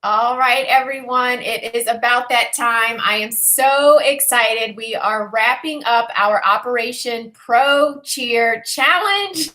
All right, everyone, it is about that time. I am so excited. We are wrapping up our Operation Pro Cheer Challenge.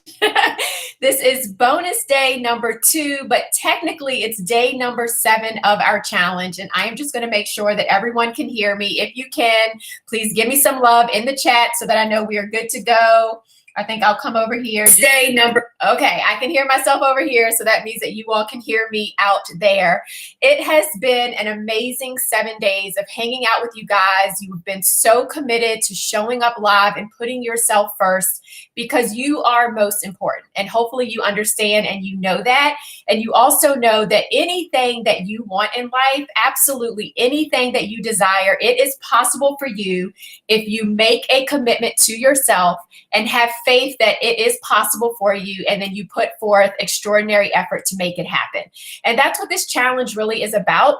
This is bonus day number 2, but technically it's day number 7 of our challenge. And I am just going to make sure that everyone can hear me. If you can, please give me some love in the chat so that I know we are good to go. I think I'll come over here. Okay, I can hear myself over here, so that means that you all can hear me out there. It has been an amazing 7 days of hanging out with you guys. You've been so committed to showing up live and putting yourself first because you are most important. And hopefully you understand and you know that. And you also know that anything that you want in life, absolutely anything that you desire, it is possible for you if you make a commitment to yourself and have faith that it is possible for you, and then you put forth extraordinary effort to make it happen. And that's what this challenge really is about.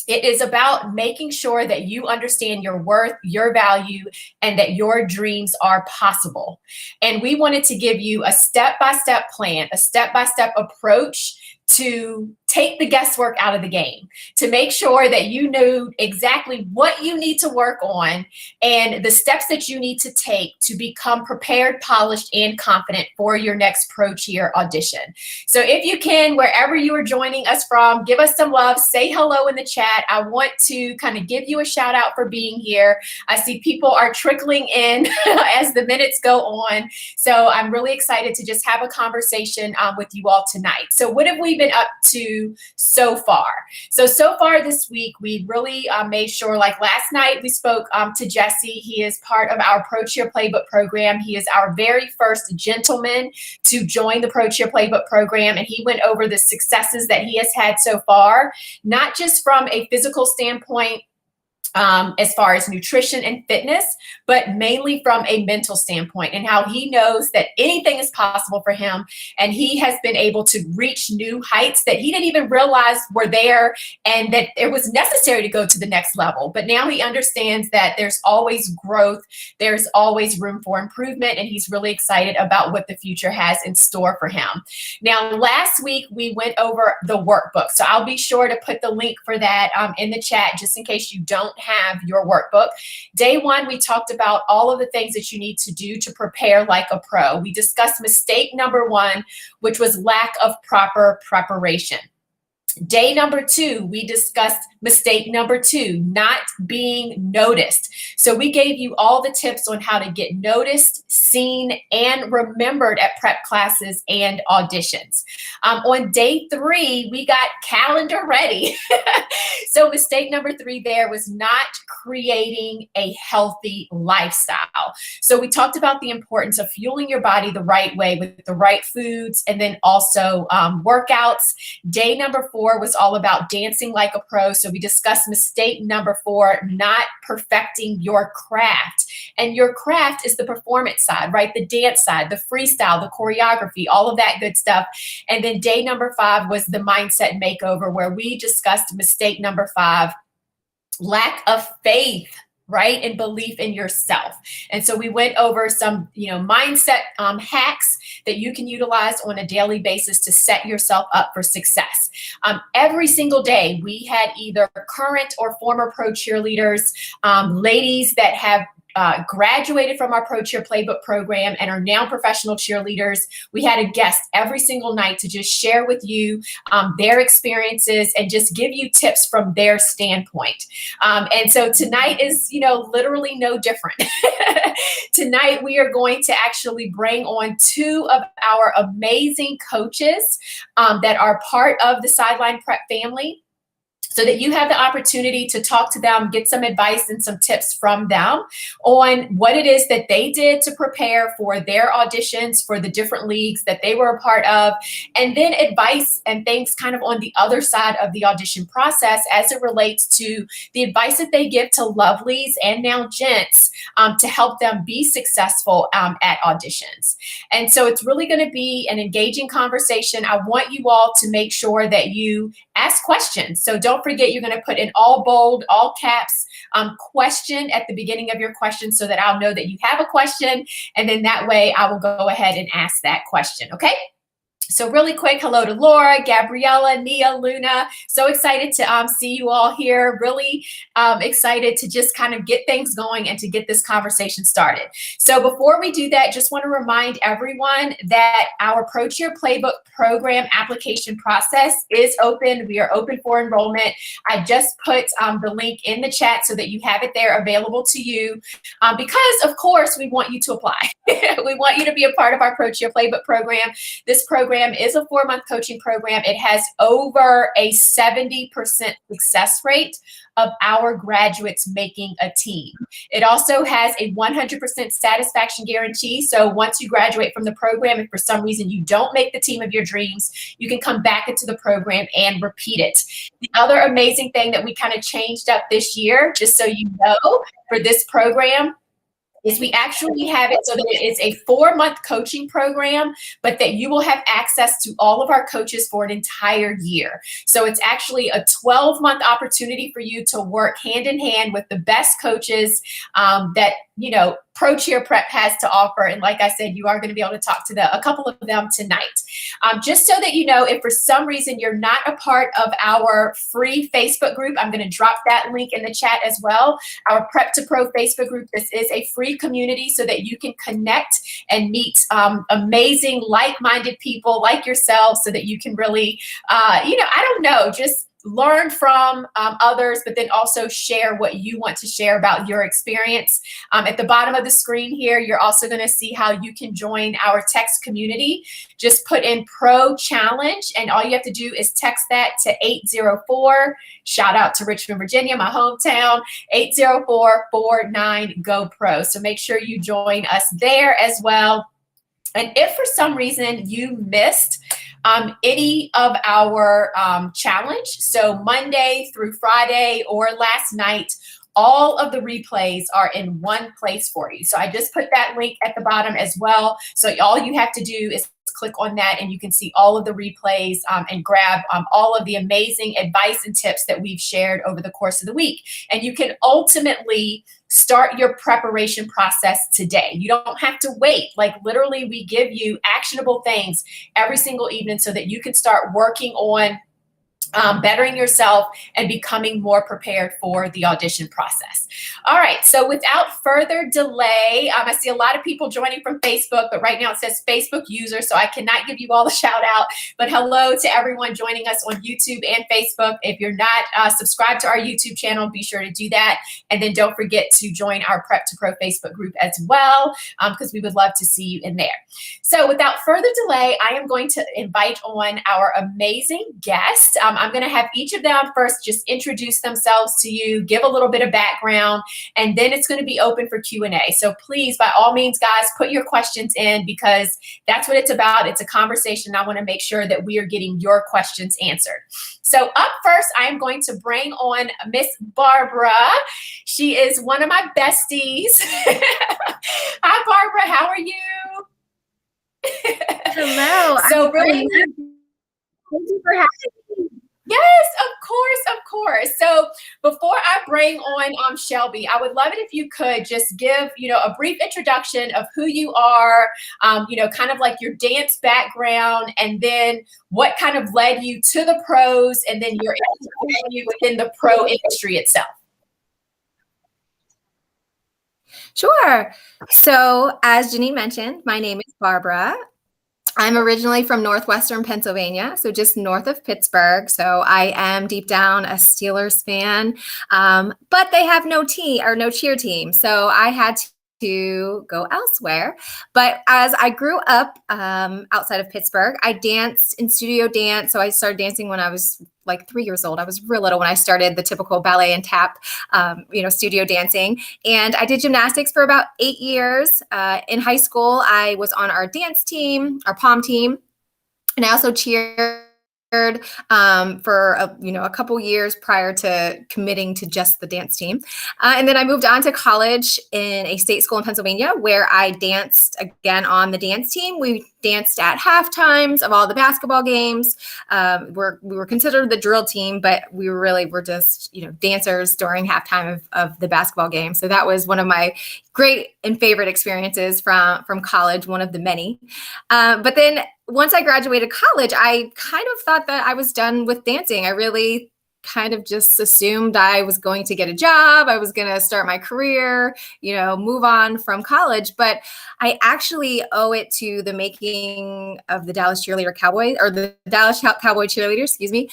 It is about making sure that you understand your worth, your value, and that your dreams are possible. And we wanted to give you a step-by-step plan, a step-by-step approach to take the guesswork out of the game, to make sure that you know exactly what you need to work on and the steps that you need to take to become prepared, polished, and confident for your next Pro Cheer audition. So if you can, wherever you are joining us from, give us some love, say hello in the chat. I want to kind of give you a shout out for being here. I see people are trickling in as the minutes go on. So I'm really excited to just have a conversation with you all tonight. So what have we been up to so far? So far this week, we really made sure, like last night, we spoke to Jesse. He is part of our Pro Cheer Playbook program. He is our very first gentleman to join the Pro Cheer Playbook program, and he went over the successes that he has had so far, not just from a physical standpoint, as far as nutrition and fitness, but mainly from a mental standpoint, and how he knows that anything is possible for him. And he has been able to reach new heights that he didn't even realize were there, and that it was necessary to go to the next level. But now he understands that there's always growth, there's always room for improvement, and he's really excited about what the future has in store for him. Now, last week we went over the workbook, so I'll be sure to put the link for that in the chat, just in case you don't have your workbook. Day 1, we talked about all of the things that you need to do to prepare like a pro. We discussed mistake number 1, which was lack of proper preparation. Day number 2, we discussed mistake number 2, not being noticed. So we gave you all the tips on how to get noticed, seen, and remembered at prep classes and auditions. On day 3, we got calendar ready. So mistake number 3 there was not creating a healthy lifestyle. So we talked about the importance of fueling your body the right way with the right foods, and then also workouts. Day number 4 was all about dancing like a pro. So we discussed mistake number 4, not perfecting your craft. And your craft is the performance side, right? The dance side, the freestyle, the choreography, all of that good stuff. And then day number 5 was the mindset makeover, where we discussed mistake number 5, lack of faith, right? And belief in yourself. And so we went over some, mindset hacks that you can utilize on a daily basis to set yourself up for success. Every single day, we had either current or former pro cheerleaders, ladies that have graduated from our Pro Cheer Playbook program and are now professional cheerleaders. We had a guest every single night to just share with you their experiences and just give you tips from their standpoint. And so tonight is, literally no different. Tonight, we are going to actually bring on 2 of our amazing coaches that are part of the Sideline Prep family, so that you have the opportunity to talk to them, get some advice and some tips from them on what it is that they did to prepare for their auditions for the different leagues that they were a part of, and then advice and things kind of on the other side of the audition process as it relates to the advice that they give to lovelies and now gents to help them be successful at auditions. And so it's really going to be an engaging conversation. I want you all to make sure that you ask questions. So don't forget, you're going to put in all bold, all caps, question at the beginning of your question, so that I'll know that you have a question. And then that way I will go ahead and ask that question. Okay. So really quick, hello to Laura, Gabriella, Nia, Luna. So excited to see you all here. Really excited to just kind of get things going and to get this conversation started. So before we do that, just want to remind everyone that our Pro Cheer Playbook program application process is open. We are open for enrollment. I just put the link in the chat so that you have it there available to you because, of course, we want you to apply. We want you to be a part of our Pro Cheer Playbook program. This program is a 4-month coaching program. It has over a 70% success rate of our graduates making a team. It also has a 100% satisfaction guarantee. So once you graduate from the program, if for some reason you don't make the team of your dreams, you can come back into the program and repeat it. The other amazing thing that we kind of changed up this year, just so you know, for this program, is we actually have it so that it is a 4-month coaching program, but that you will have access to all of our coaches for an entire year. So it's actually a 12-month opportunity for you to work hand in hand with the best coaches that, you know, Pro Cheer Prep has to offer. And like I said, you are going to be able to talk to a couple of them tonight. Just so that you know, if for some reason you're not a part of our free Facebook group, I'm going to drop that link in the chat as well. Our Prep to Pro Facebook group, this is a free community so that you can connect and meet amazing, like-minded people like yourself so that you can really, you know, I don't know, just learn from others, but then also share what you want to share about your experience. At the bottom of the screen here, you're also going to see how you can join our text community. Just put in Pro Challenge, and all you have to do is text that to 804. Shout out to Richmond, Virginia, my hometown, 804-49-GO-PRO. So make sure you join us there as well. And if for some reason you missed any of our challenge, so Monday through Friday or last night, all of the replays are in one place for you. So I just put that link at the bottom as well. So all you have to do is click on that and you can see all of the replays and grab all of the amazing advice and tips that we've shared over the course of the week. And you can ultimately start your preparation process today. You don't have to wait. Like literally, we give you actionable things every single evening so that you can start working on bettering yourself and becoming more prepared for the audition process. All right, so without further delay, I see a lot of people joining from Facebook, but right now it says Facebook user, so I cannot give you all the shout out, but hello to everyone joining us on YouTube and Facebook. If you're not subscribed to our YouTube channel, be sure to do that. And then don't forget to join our Prep to Pro Facebook group as well, because we would love to see you in there. So without further delay, I am going to invite on our amazing guests. I'm going to have each of them first just introduce themselves to you, give a little bit of background, and then it's going to be open for Q&A. So please, by all means, guys, put your questions in because that's what it's about. It's a conversation. I want to make sure that we are getting your questions answered. So up first, I am going to bring on Miss Barbra. She is one of my besties. Hi, Barbra. How are you? Hello. So really, thank you for having me. yes, of course. So before I bring on Shelby, I would love it if you could just give, you know, a brief introduction of who you are, you know, kind of like your dance background, and then what kind of led you to the pros, and then your interview within the pro industry itself. Sure. So as Janine mentioned, my name is Barbra. I'm originally from Northwestern Pennsylvania, so just north of Pittsburgh. So I am deep down a Steelers fan, but they have no cheer team. So I had to go elsewhere. But as I grew up outside of Pittsburgh, I danced in studio dance. So I started dancing when I was like 3 years old. I was real little when I started the typical ballet and tap, studio dancing. And I did gymnastics for about 8 years. In high school, I was on our dance team, our pom team, and I also cheered for a couple years prior to committing to just the dance team. And then I moved on to college in a state school in Pennsylvania where I danced again on the dance team. We danced at half times of all the basketball games. We were considered the drill team, but we were just, dancers during halftime of the basketball game. So that was one of my great and favorite experiences from college, one of the many. But then once I graduated college, I kind of thought that I was done with dancing. I really kind of just assumed I was going to get a job. I was going to start my career, move on from college. But I actually owe it to the making of the Dallas Cheerleader Cowboy, or the Dallas Cowboy Cheerleader, excuse me,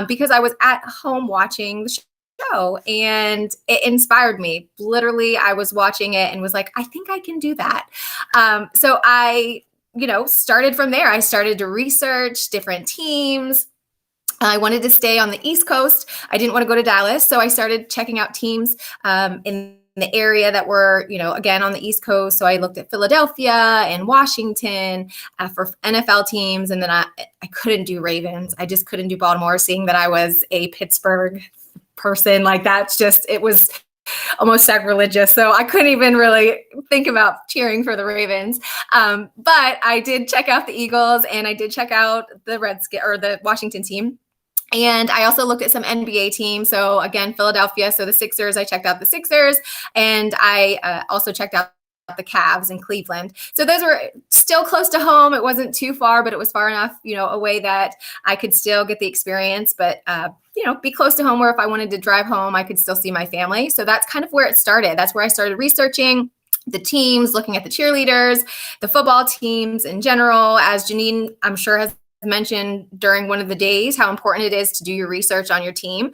because I was at home watching the show and it inspired me. Literally, I was watching it and was like, I think I can do that. So I started from there. I started to research different teams. I wanted to stay on the East Coast. I didn't want to go to Dallas. So I started checking out teams in the area that were, again, on the East Coast. So I looked at Philadelphia and Washington for NFL teams. And then I couldn't do Ravens. I just couldn't do Baltimore, seeing that I was a Pittsburgh person. Like, it was almost sacrilegious. So I couldn't even really think about cheering for the Ravens. But I did check out the Eagles, and I did check out the Redskins, or the Washington team. And I also looked at some NBA teams. So again, Philadelphia. So the Sixers, I checked out the Sixers, and I also checked out the Cavs in Cleveland. So those were still close to home. It wasn't too far, but it was far enough, away that I could still get the experience, but be close to home, where if I wanted to drive home, I could still see my family. So that's kind of where it started. That's where I started researching the teams, looking at the cheerleaders, the football teams in general. As Janine, I'm sure, has mentioned during one of the days, how important it is to do your research on your team.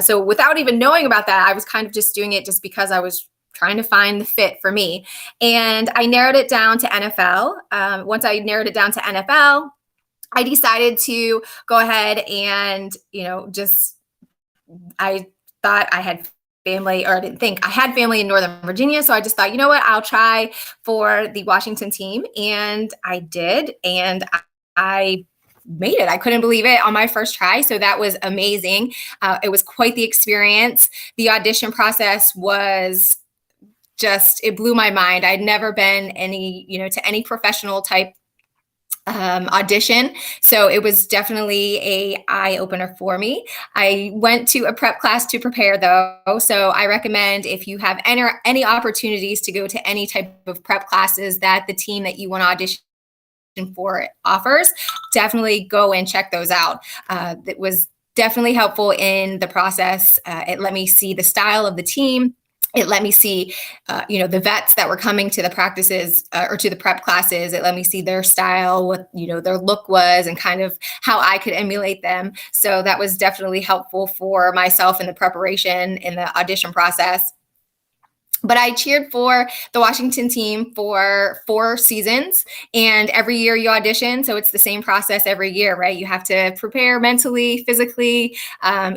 So without even knowing about that, I was kind of just doing it just because I was trying to find the fit for me. And I narrowed it down to NFL. Once I narrowed it down to NFL, I decided to go ahead and, I thought I had family, or I didn't think I had family in Northern Virginia. So I just thought, I'll try for the Washington team. And I did. And I made it. I couldn't believe it on my first try. So that was amazing. It was quite the experience. The audition process was it blew my mind. I'd never been to any professional type audition. So it was definitely a eye opener for me. I went to a prep class to prepare, though. So I recommend, if you have any opportunities to go to any type of prep classes that the team that you want to audition for offers, definitely go and check those out. It was definitely helpful in the process. It let me see the style of the team. It let me see, the vets that were coming to the practices or to the prep classes. It let me see their style, what, their look was, and kind of how I could emulate them. So that was definitely helpful for myself in the preparation, in the audition process. But I cheered for the Washington team for 4 seasons, and every year you audition. So it's the same process every year, right? You have to prepare mentally, physically.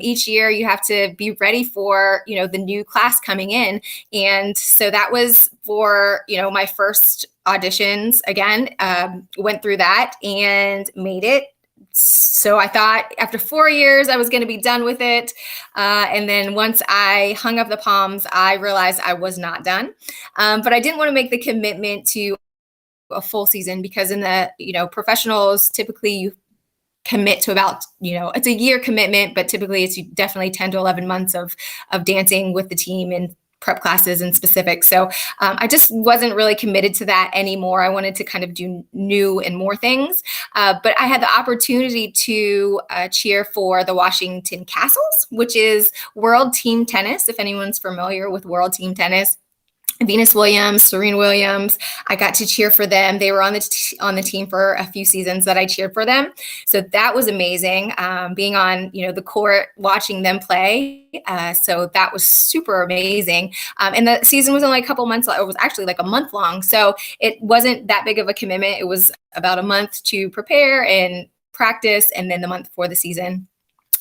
Each year you have to be ready for, the new class coming in. And so that was for, my first auditions again, went through that and made it. So I thought after 4 years, I was going to be done with it. And then once I hung up the poms, I realized I was not done. But I didn't want to make the commitment to a full season, because in the, professionals, typically you commit to about, it's a year commitment, but typically it's definitely 10 to 11 months of dancing with the team and prep classes in specific. So I just wasn't really committed to that anymore. I wanted to kind of do new and more things. But I had the opportunity to cheer for the Washington Kastles, which is world team tennis. If anyone's familiar with world team tennis, Venus Williams, Serena Williams, I got to cheer for them. They were on the team for a few seasons that I cheered for them. So that was amazing, being on, the court, watching them play. So that was super amazing. And the season was only a couple months. It was actually like a month long. So it wasn't that big of a commitment. It was about a month to prepare and practice, and then the month for the season.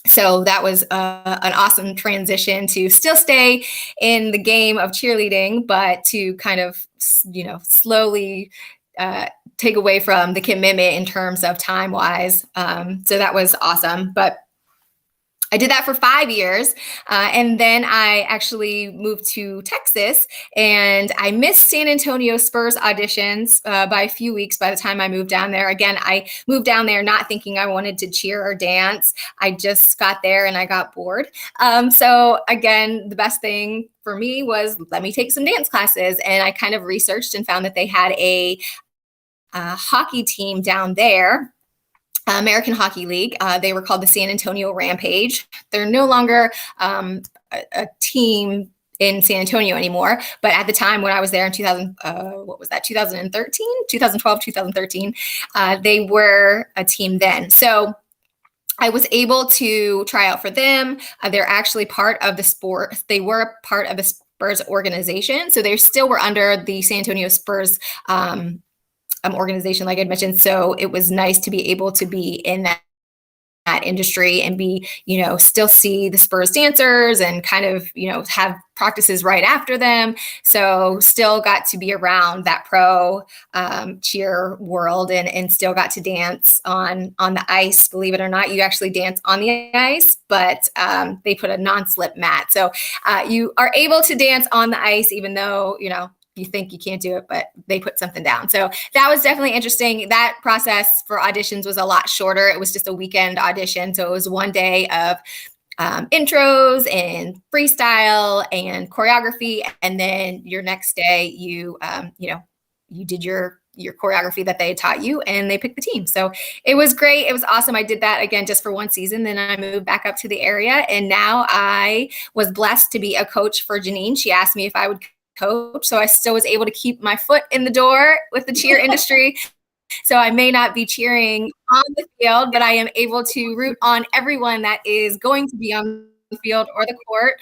So that was an awesome transition to still stay in the game of cheerleading, but to kind of, slowly take away from the commitment in terms of time wise. So that was awesome. But I did that for 5 years. And then I actually moved to Texas, and I missed San Antonio Spurs auditions by a few weeks by the time I moved down there. Again, I moved down there not thinking I wanted to cheer or dance. I just got there and I got bored. So again, the best thing for me was, let me take some dance classes. And I kind of researched and found that they had a hockey team down there. American Hockey League. They were called the San Antonio Rampage. They're no longer a team in San Antonio anymore. But at the time when I was there in 2012, 2013, they were a team then. So I was able to try out for them. They're actually part of the sport. They were part of the Spurs organization. So they still were under the San Antonio Spurs organization, like I mentioned. So it was nice to be able to be in that industry and be, still see the Spurs dancers and kind of, have practices right after them. So still got to be around that pro cheer world and still got to dance on the ice. Believe it or not, you actually dance on the ice, but they put a non-slip mat. So you are able to dance on the ice, even though, you think you can't do it, but they put something down. So that was definitely interesting. That process for auditions was a lot shorter. It was just a weekend audition. So it was one day of intros and freestyle and choreography. And then your next day, you did your choreography that they had taught you and they picked the team. So it was great. It was awesome. I did that again just for one season. Then I moved back up to the area. And now I was blessed to be a coach for Janine. She asked me if I would coach. So I still was able to keep my foot in the door with the cheer industry. So I may not be cheering on the field, but I am able to root on everyone that is going to be on the field or the court.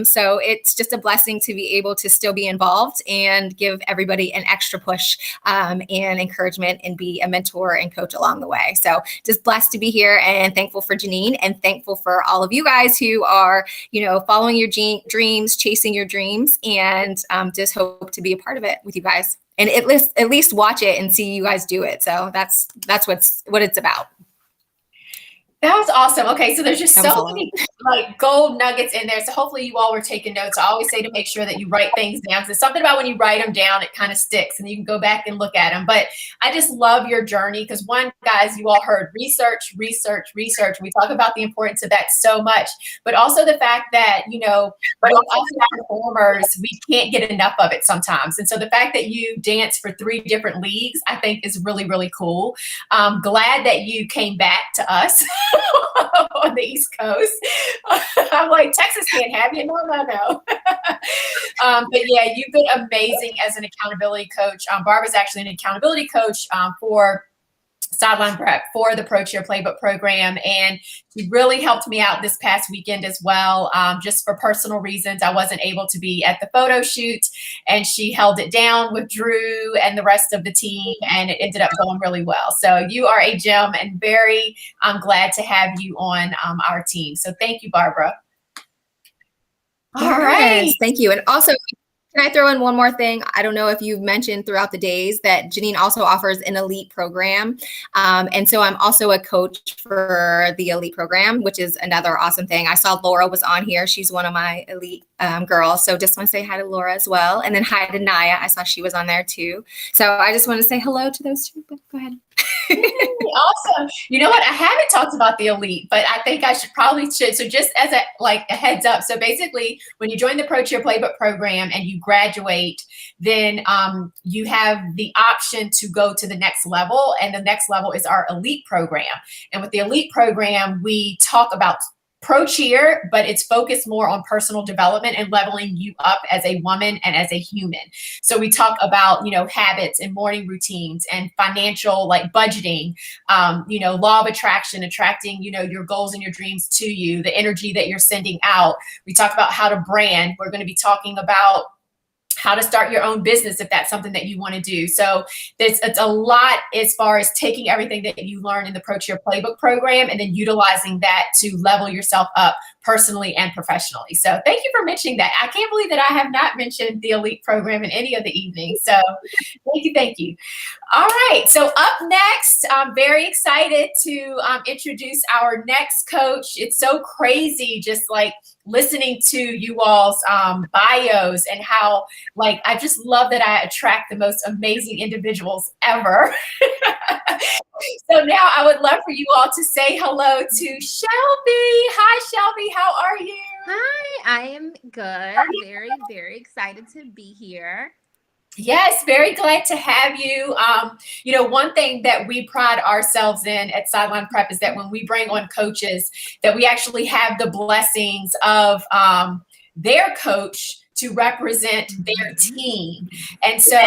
So it's just a blessing to be able to still be involved and give everybody an extra push and encouragement and be a mentor and coach along the way. So just blessed to be here and thankful for Janine and thankful for all of you guys who are, following your dreams, chasing your dreams, and just hope to be a part of it with you guys. And at least watch it and see you guys do it. So that's what it's about. That was awesome. Okay, so there's just so many gold nuggets in there. So hopefully you all were taking notes. I always say to make sure that you write things down. So something about when you write them down, it kind of sticks and you can go back and look at them. But I just love your journey because one, guys, you all heard research. We talk about the importance of that so much, but also the fact that, with us performers, we can't get enough of it sometimes. And so the fact that you dance for 3 different leagues, I think is really, really cool. I'm glad that you came back to us. On the East Coast. I'm like, Texas can't have you. No. But yeah, you've been amazing as an accountability coach. Barbara's actually an accountability coach for sideline prep for the Pro Cheer Playbook program. And she really helped me out this past weekend as well. Just for personal reasons, I wasn't able to be at the photo shoot and she held it down with Drew and the rest of the team and it ended up going really well. So you are a gem and very glad to have you on our team. So thank you, Barbara. All right. Thank you. And also, can I throw in one more thing? I don't know if you've mentioned throughout the days that Janine also offers an elite program. And so I'm also a coach for the elite program, which is another awesome thing. I saw Laura was on here. She's one of my elite girls. So just want to say hi to Laura as well. And then hi to Naya. I saw she was on there too. So I just want to say hello to those two. Go ahead. Awesome. You know what? I haven't talked about the elite, but I think I should. So just as a heads up. So basically when you join the Pro Cheer Playbook program and you graduate, then you have the option to go to the next level. And the next level is our elite program. And with the elite program, we talk about Pro Cheer, but it's focused more on personal development and leveling you up as a woman and as a human. So we talk about, habits and morning routines and financial, like budgeting, law of attraction, attracting, your goals and your dreams to you, the energy that you're sending out. We talk about how to brand. We're going to be talking about how to start your own business if that's something that you want to do. So it's a lot as far as taking everything that you learn in the Pro Cheer Playbook program and then utilizing that to level yourself up personally and professionally. So thank you for mentioning that. I can't believe that I have not mentioned the elite program in any of the evenings. So thank you. All right. So up next, I'm very excited to introduce our next coach. It's so crazy just like listening to you all's bios and how I just love that I attract the most amazing individuals ever. So now I would love for you all to say hello to Shelby. Hi, Shelby. How are you? Hi, I am good. Very, very excited to be here. Yes, very glad to have you. One thing that we pride ourselves in at Sideline Prep is that when we bring on coaches, that we actually have the blessings of their coach to represent their team. And so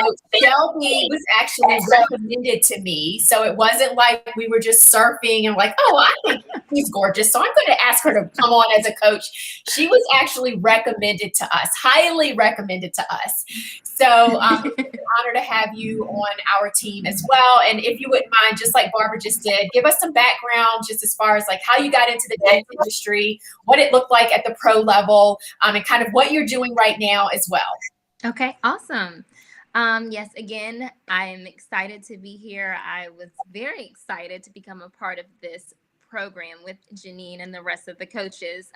Shelby was actually recommended to me. So it wasn't like we were just surfing and like, oh, I think she's gorgeous, so I'm going to ask her to come on as a coach. She was actually recommended to us, highly recommended to us. So it's an honor to have you on our team as well. And if you wouldn't mind, just like Barbara just did, give us some background just as far as like how you got into the dance industry, what it looked like at the pro level, and kind of what you're doing right now as well. Okay, awesome. Yes, again, I'm excited to be here. I was very excited to become a part of this program with Janine and the rest of the coaches.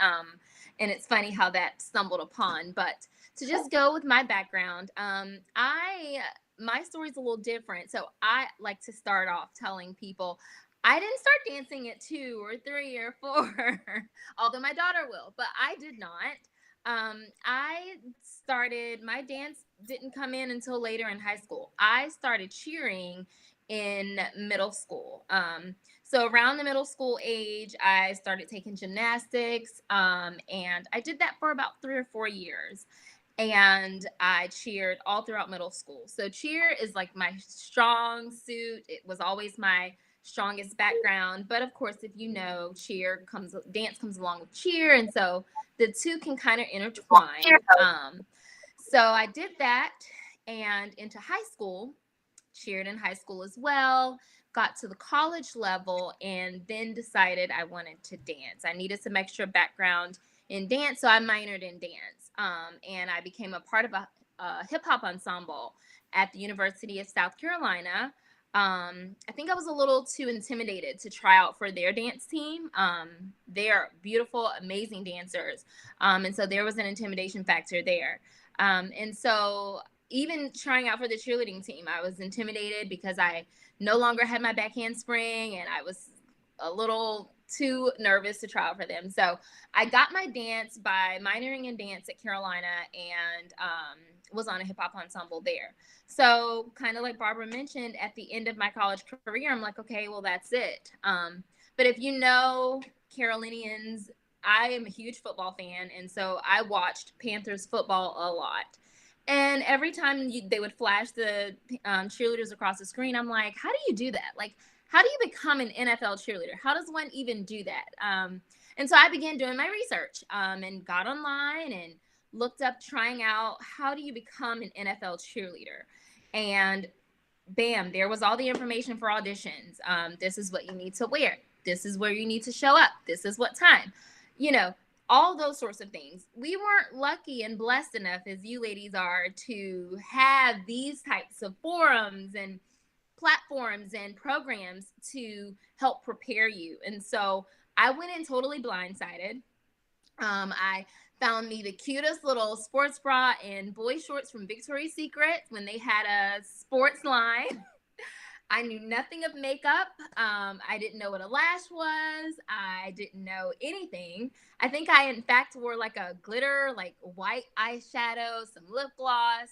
And it's funny how that stumbled upon. But to just go with my background, my story's a little different. So I like to start off telling people I didn't start dancing at 2 or 3 or 4, although my daughter will, but I did not. My dance didn't come in until later in high school. I started cheering in middle school. So around the middle school age, I started taking gymnastics, and I did that for about 3 or 4 years. And I cheered all throughout middle school. So cheer is like my strong suit. It was always my strongest background. But of course, if you know, dance comes along with cheer. And so the two can kind of intertwine. So I did that, and into high school, cheered in high school as well, got to the college level, and then decided I wanted to dance. I needed some extra background in dance, so I minored in dance. And I became a part of a hip hop ensemble at the University of South Carolina. I think I was a little too intimidated to try out for their dance team. They are beautiful, amazing dancers. And so there was an intimidation factor there. And so even trying out for the cheerleading team, I was intimidated because I no longer had my back handspring, and I was a little too nervous to try out for them. So I got my dance by minoring in dance at Carolina, and was on a hip hop ensemble there. So kind of like Barbara mentioned, at the end of my college career, I'm like, okay, well, that's it. But if you know Carolinians, I am a huge football fan. And so I watched Panthers football a lot. And every time they would flash the cheerleaders across the screen, I'm like, how do you do that? Like, how do you become an NFL cheerleader? How does one even do that? And so I began doing my research, and got online and looked up trying out how do you become an NFL cheerleader. And bam, there was all the information for auditions. This is what you need to wear. This is where you need to show up. This is what time. All those sorts of things. We weren't lucky and blessed enough as you ladies are to have these types of forums and platforms and programs to help prepare you. And so I went in totally blindsided. I found me the cutest little sports bra and boy shorts from Victoria's Secret when they had a sports line. I knew nothing of makeup. I didn't know what a lash was. I didn't know anything. I think I, in fact, wore like a glitter, like white eyeshadow, some lip gloss.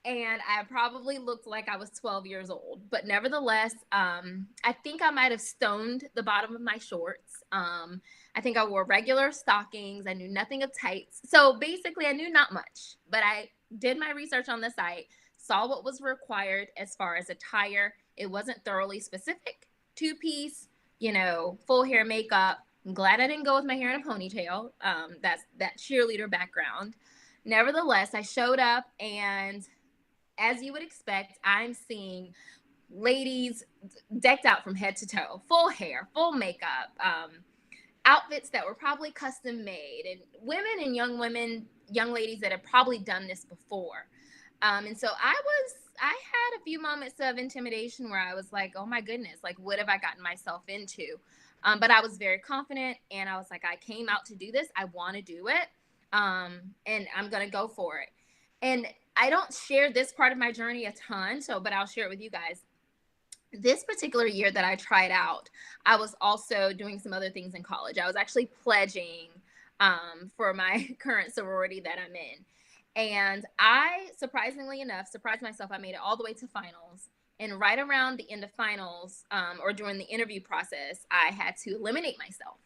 And I probably looked like I was 12 years old. But nevertheless, I think I might have stoned the bottom of my shorts. I think I wore regular stockings. I knew nothing of tights. So basically, I knew not much. But I did my research on the site, saw what was required as far as attire. It wasn't thoroughly specific. 2-piece, full hair makeup. I'm glad I didn't go with my hair in a ponytail. That's that cheerleader background. Nevertheless, I showed up, and as you would expect, I'm seeing ladies decked out from head to toe, full hair, full makeup, outfits that were probably custom made, and young ladies that had probably done this before. And so I had a few moments of intimidation where I was like, oh my goodness, like, what have I gotten myself into? But I was very confident, and I was like, I came out to do this. I want to do it. And I'm going to go for it. And I don't share this part of my journey a ton, but I'll share it with you guys. This particular year that I tried out, I was also doing some other things in college. I was actually pledging for my current sorority that I'm in. And I, surprisingly enough, surprised myself. I made it all the way to finals. And right around the end of finals, or during the interview process, I had to eliminate myself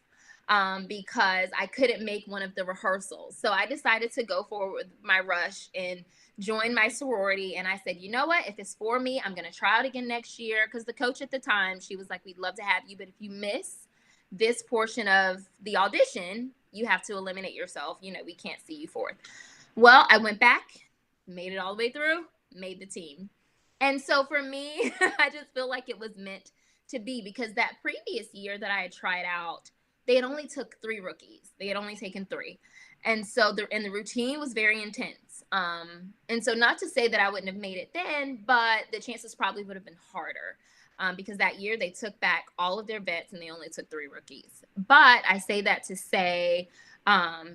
because I couldn't make one of the rehearsals. So I decided to go forward with my rush and join my sorority. And I said, you know what? If it's for me, I'm going to try it again next year. Because the coach at the time, she was like, we'd love to have you, but if you miss this portion of the audition, you have to eliminate yourself. You know, we can't see you forth. Well, I went back, made it all the way through, made the team. And so for me, I just feel like it was meant to be, because that previous year that I had tried out, they had only took 3 rookies. They had only taken 3. And so the routine was very intense. And so not to say that I wouldn't have made it then, but the chances probably would have been harder because that year they took back all of their vets and they only took 3 rookies. But I say that to say,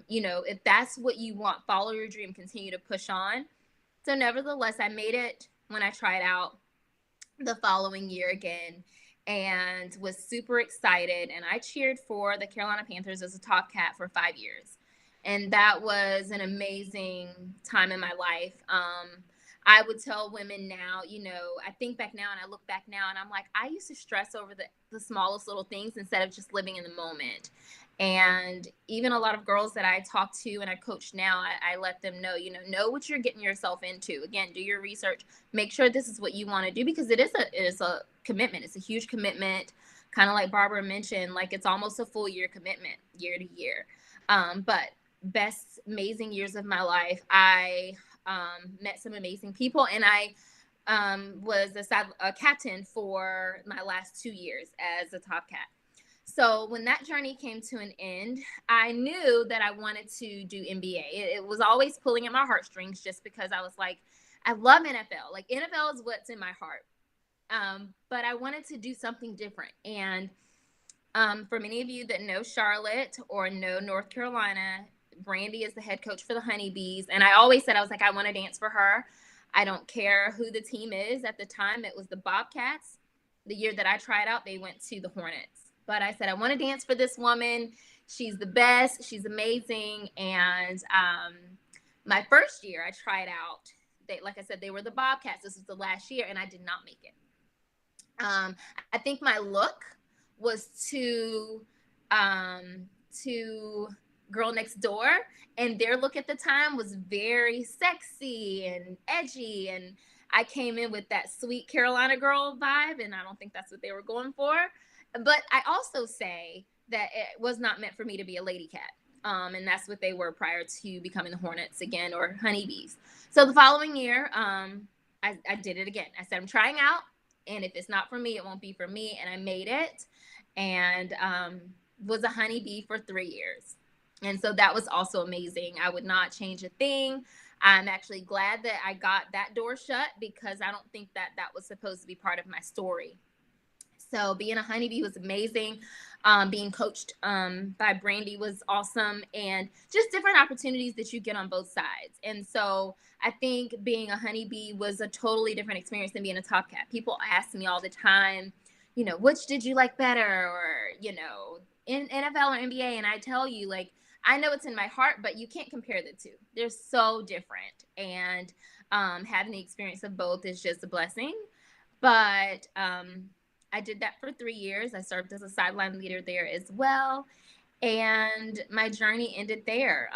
you know, if that's what you want, follow your dream, continue to push on. So nevertheless, I made it when I tried out the following year again and was super excited. And I cheered for the Carolina Panthers as a top cat for 5 years. And that was an amazing time in my life. I would tell women now, you know, I think back now and I look back now and I'm like, I used to stress over the smallest little things instead of just living in the moment. And even a lot of girls that I talk to and I coach now, I let them know, you know what you're getting yourself into. Again, do your research, make sure this is what you want to do, because it is a commitment. It's a huge commitment. Kind of like Barbara mentioned, like it's almost a full year commitment year to year. But best, amazing years of my life. I met some amazing people, and I was a captain for my last 2 years as a top cat. So when that journey came to an end, I knew that I wanted to do NBA. It was always pulling at my heartstrings just because I was like, I love NFL. Like NFL is what's in my heart. But I wanted to do something different. And for many of you that know Charlotte or know North Carolina, Brandy is the head coach for the Honeybees. And I always said, I was like, I want to dance for her. I don't care who the team is. At the time, it was the Bobcats. The year that I tried out, they went to the Hornets. But I said, I want to dance for this woman. She's the best. She's amazing. And my first year I tried out, like I said, they were the Bobcats. This was the last year, and I did not make it. I think my look was to Girl Next Door, and their look at the time was very sexy and edgy, and I came in with that sweet Carolina girl vibe, and I don't think that's what they were going for. But I also say that it was not meant for me to be a lady cat. And that's what they were prior to becoming the Hornets again, or Honeybees. So the following year, I did it again. I said, I'm trying out, and if it's not for me, it won't be for me. And I made it, and was a honeybee for 3 years. And so that was also amazing. I would not change a thing. I'm actually glad that I got that door shut, because I don't think that was supposed to be part of my story. So being a honeybee was amazing. Being coached by Brandy was awesome, and just different opportunities that you get on both sides. And so I think being a honeybee was a totally different experience than being a top cat. People ask me all the time, you know, which did you like better, or, you know, in NFL or NBA? And I tell you, like, I know it's in my heart, but you can't compare the two. They're so different. And having the experience of both is just a blessing. But I did that for 3 years. I served as a sideline leader there as well. And my journey ended there,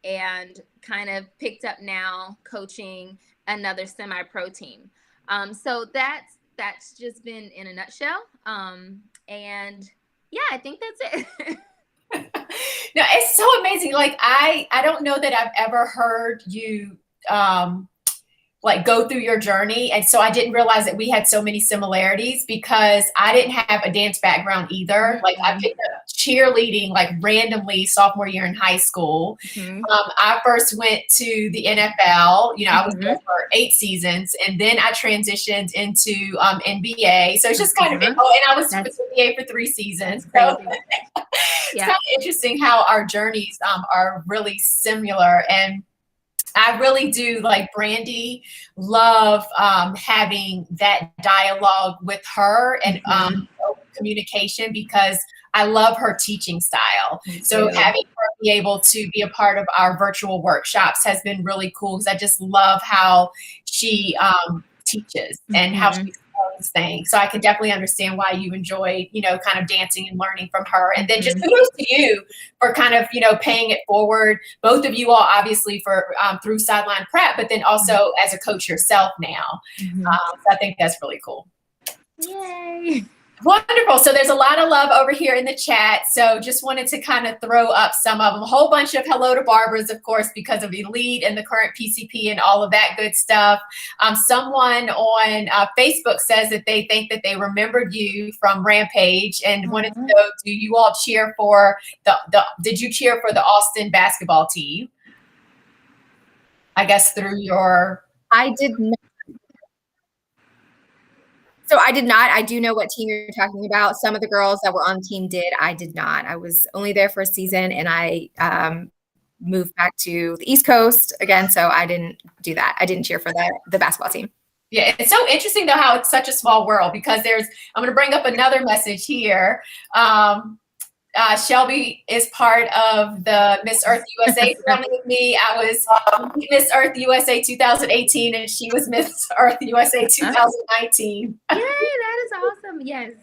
and kind of picked up now coaching another semi-pro team. So that's just been in a nutshell. And yeah, I think that's it. No, it's so amazing. Like, I don't know that I've ever heard you like go through your journey. And so I didn't realize that we had so many similarities, because I didn't have a dance background either. Like, I picked up cheerleading like randomly sophomore year in high school. I first went to the NFL, you know, I was there for 8 seasons, and then I transitioned into NBA. So it's just kind of, and I was with NBA for 3 seasons. So it's kind of interesting how our journeys are really similar. And I really do, like Brandy, love having that dialogue with her, and communication because I love her teaching style. So having her be able to be a part of our virtual workshops has been really cool because I just love how she teaches and how she explains things. So I can definitely understand why you enjoy, kind of dancing and learning from her. And then just kudos to you for kind of, paying it forward. Both of you all obviously for through Sideline Prep, but then also as a coach yourself now. So I think that's really cool. Yay. Wonderful. So there's a lot of love over here in the chat. So just wanted to kind of throw up some of them. A whole bunch of hello to Barbra's, of course, because of Elite and the current PCP and all of that good stuff. Someone on Facebook says that they think that they remembered you from Rampage and wanted to know, do you all cheer for did you cheer for the Austin basketball team? I guess through your... I did not. So I did not. I do know what team you're talking about. Some of the girls that were on the team did. I did not. I was only there for a season, and I moved back to the East Coast again, so I didn't do that. I didn't cheer for the basketball team. Yeah, it's so interesting, though, how it's such a small world because I'm going to bring up another message here. Shelby is part of the Miss Earth USA family with me. I was Miss Earth USA 2018, and she was Miss Earth USA 2019. Yay, that is awesome. Yes.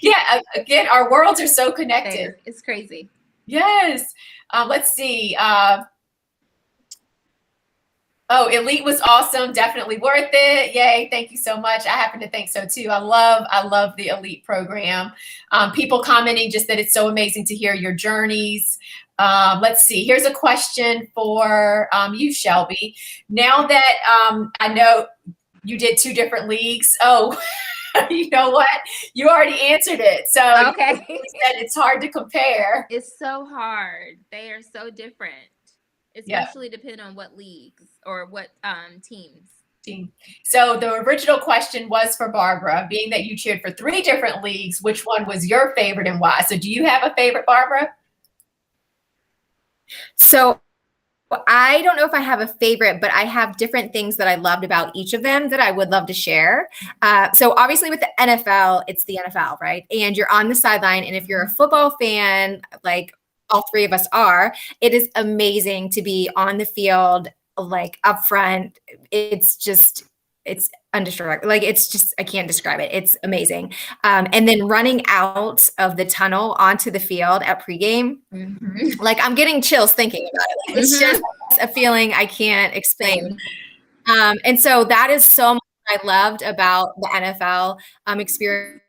Yeah, again, our worlds are so connected. It's crazy. Yes. Let's see. Elite was awesome. Definitely worth it. Yay. Thank you so much. I happen to think so too. I love the Elite program. People commenting just that it's so amazing to hear your journeys. Let's see. Here's a question for you, Shelby. Now that I know you did 2 different leagues. Oh, you know what? You already answered it. So okay. You said it's hard to compare. It's so hard. They are so different. Especially depending on what leagues or what teams. So the original question was for Barbra, being that you cheered for 3 different leagues, which one was your favorite and why? So do you have a favorite, Barbra? So I don't know if I have a favorite, but I have different things that I loved about each of them that I would love to share. So obviously with the NFL, it's the NFL, right? And you're on the sideline. And if you're a football fan, like all 3 of us are, it is amazing to be on the field, like up front. It's undescribable. Like, it's just, I can't describe it. It's amazing. And then running out of the tunnel onto the field at pregame, like I'm getting chills thinking about it. Like, it's just a feeling I can't explain. And so that is so much I loved about the NFL experience.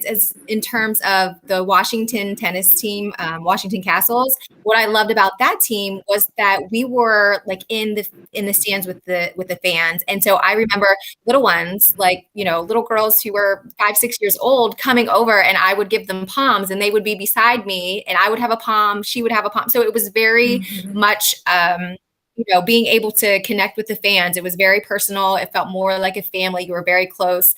As in terms of the Washington tennis team, Washington Kastles, what I loved about that team was that we were like in the stands with the fans. And so I remember little ones, like, little girls who were 5-6 years old coming over, and I would give them poms, and they would be beside me, and I would have a pom, she would have a pom. So it was very much being able to connect with the fans. It was very personal. It felt more like a family. You were very close.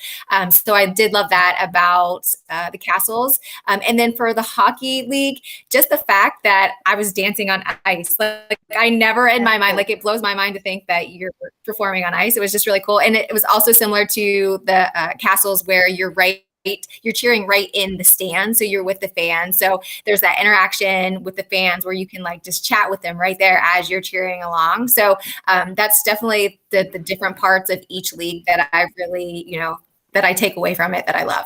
So I did love that about the Castles. And then for the hockey league, just the fact that I was dancing on ice. Like I never in my mind, like it blows my mind to think that you're performing on ice. It was just really cool. And it was also similar to the Castles where you're cheering right in the stand. So you're with the fans. So there's that interaction with the fans where you can like just chat with them right there as you're cheering along. So that's definitely the different parts of each league that I really, that I take away from it that I love.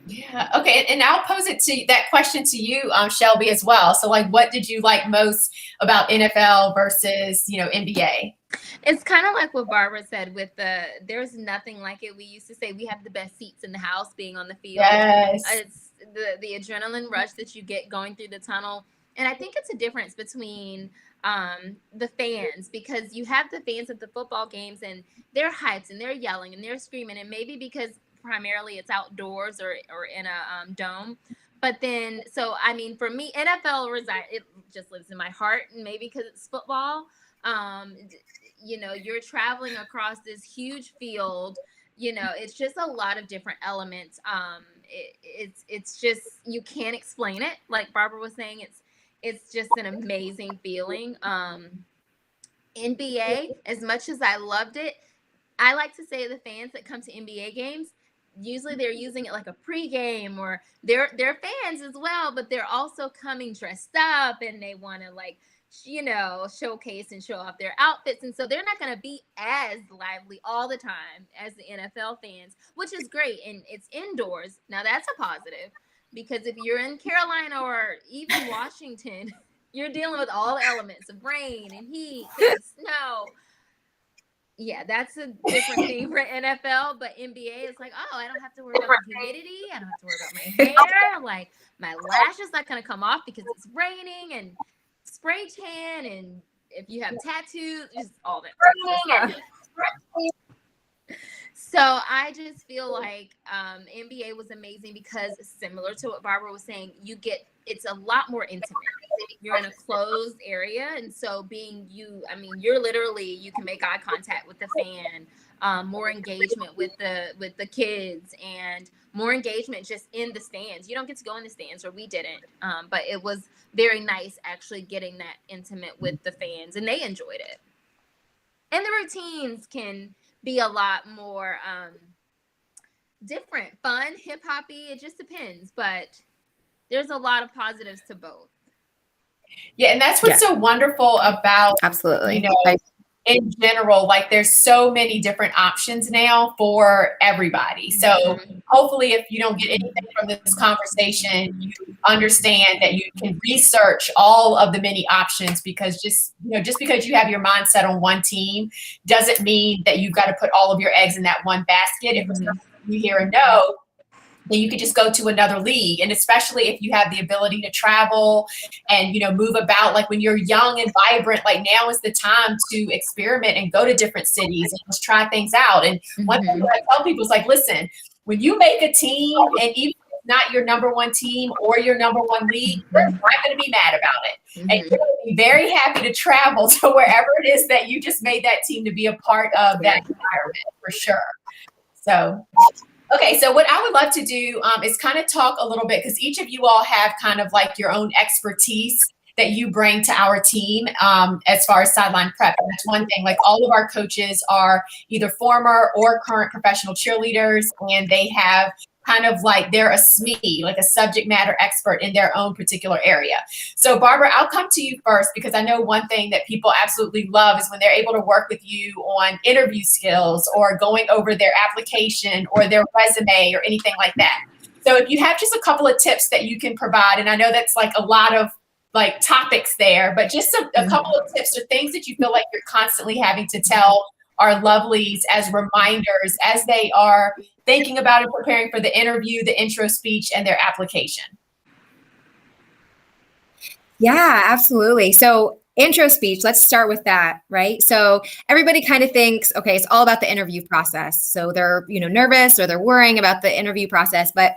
Yeah. Okay. And I'll pose that question to you, Shelby, as well. So like, what did you like most about NFL versus, NBA? It's kind of like what Barbra said with there's nothing like it. We used to say we have the best seats in the house being on the field. Yes. It's the adrenaline rush that you get going through the tunnel. And I think it's a difference between the fans, because you have the fans at the football games and they're hyped and they're yelling and they're screaming. And maybe because primarily it's outdoors or in a dome. But then, so, I mean, for me, NFL it just lives in my heart, and maybe because it's football. You're traveling across this huge field, it's just a lot of different elements. It's just, you can't explain it. Like Barbra was saying, it's just an amazing feeling. NBA, as much as I loved it, I like to say the fans that come to NBA games, usually they're using it like a pregame, or they're fans as well, but they're also coming dressed up and they want to like, showcase and show off their outfits. And so they're not going to be as lively all the time as the NFL fans, which is great. And it's indoors. Now that's a positive, because if you're in Carolina or even Washington, you're dealing with all the elements of rain and heat and snow. Yeah, that's a different thing for NFL, but NBA is like, oh, I don't have to worry about the humidity. I don't have to worry about my hair. Like, my lash is not going to come off because it's raining, and spray tan, and if you have tattoos, just all that. So I just feel like NBA was amazing because, similar to what Barbara was saying, it's a lot more intimate. You're in a closed area, and so you're literally, you can make eye contact with the fan, more engagement with the kids, and more engagement just in the stands. You don't get to go in the stands, or we didn't, but it was very nice actually getting that intimate with the fans, and they enjoyed it. And the routines can be a lot more different, fun, hip-hoppy. It just depends, but there's a lot of positives to both. Yeah, and that's what's so wonderful about, absolutely, in general, like there's so many different options now for everybody. So hopefully if you don't get anything from this conversation, you understand that you can research all of the many options, because just because you have your mindset on one team doesn't mean that you've got to put all of your eggs in that one basket. If you hear a no, then you could just go to another league. And especially if you have the ability to travel and, move about, like when you're young and vibrant, like now is the time to experiment and go to different cities and just try things out. And one thing I tell people is like, listen, when you make a team, and even if it's not your number one team or your number one league, you're not going to be mad about it. And you're going to be very happy to travel to wherever it is that you just made that team to be a part of that environment, for sure. So okay, so what I would love to do is kind of talk a little bit, because each of you all have kind of like your own expertise that you bring to our team as far as sideline prep. And that's one thing. Like, all of our coaches are either former or current professional cheerleaders, and they have kind of like, they're a SME, like a subject matter expert in their own particular area. So Barbara, I'll come to you first, because I know one thing that people absolutely love is when they're able to work with you on interview skills or going over their application or their resume or anything like that. So if you have just a couple of tips that you can provide, and I know that's like a lot of like topics there, but just a couple of tips or things that you feel like you're constantly having to tell our lovelies as reminders as they are thinking about and preparing for the interview, the intro speech, and their application. Yeah, absolutely. So intro speech, let's start with that, right? So everybody kind of thinks, okay, it's all about the interview process. So they're, nervous, or they're worrying about the interview process, but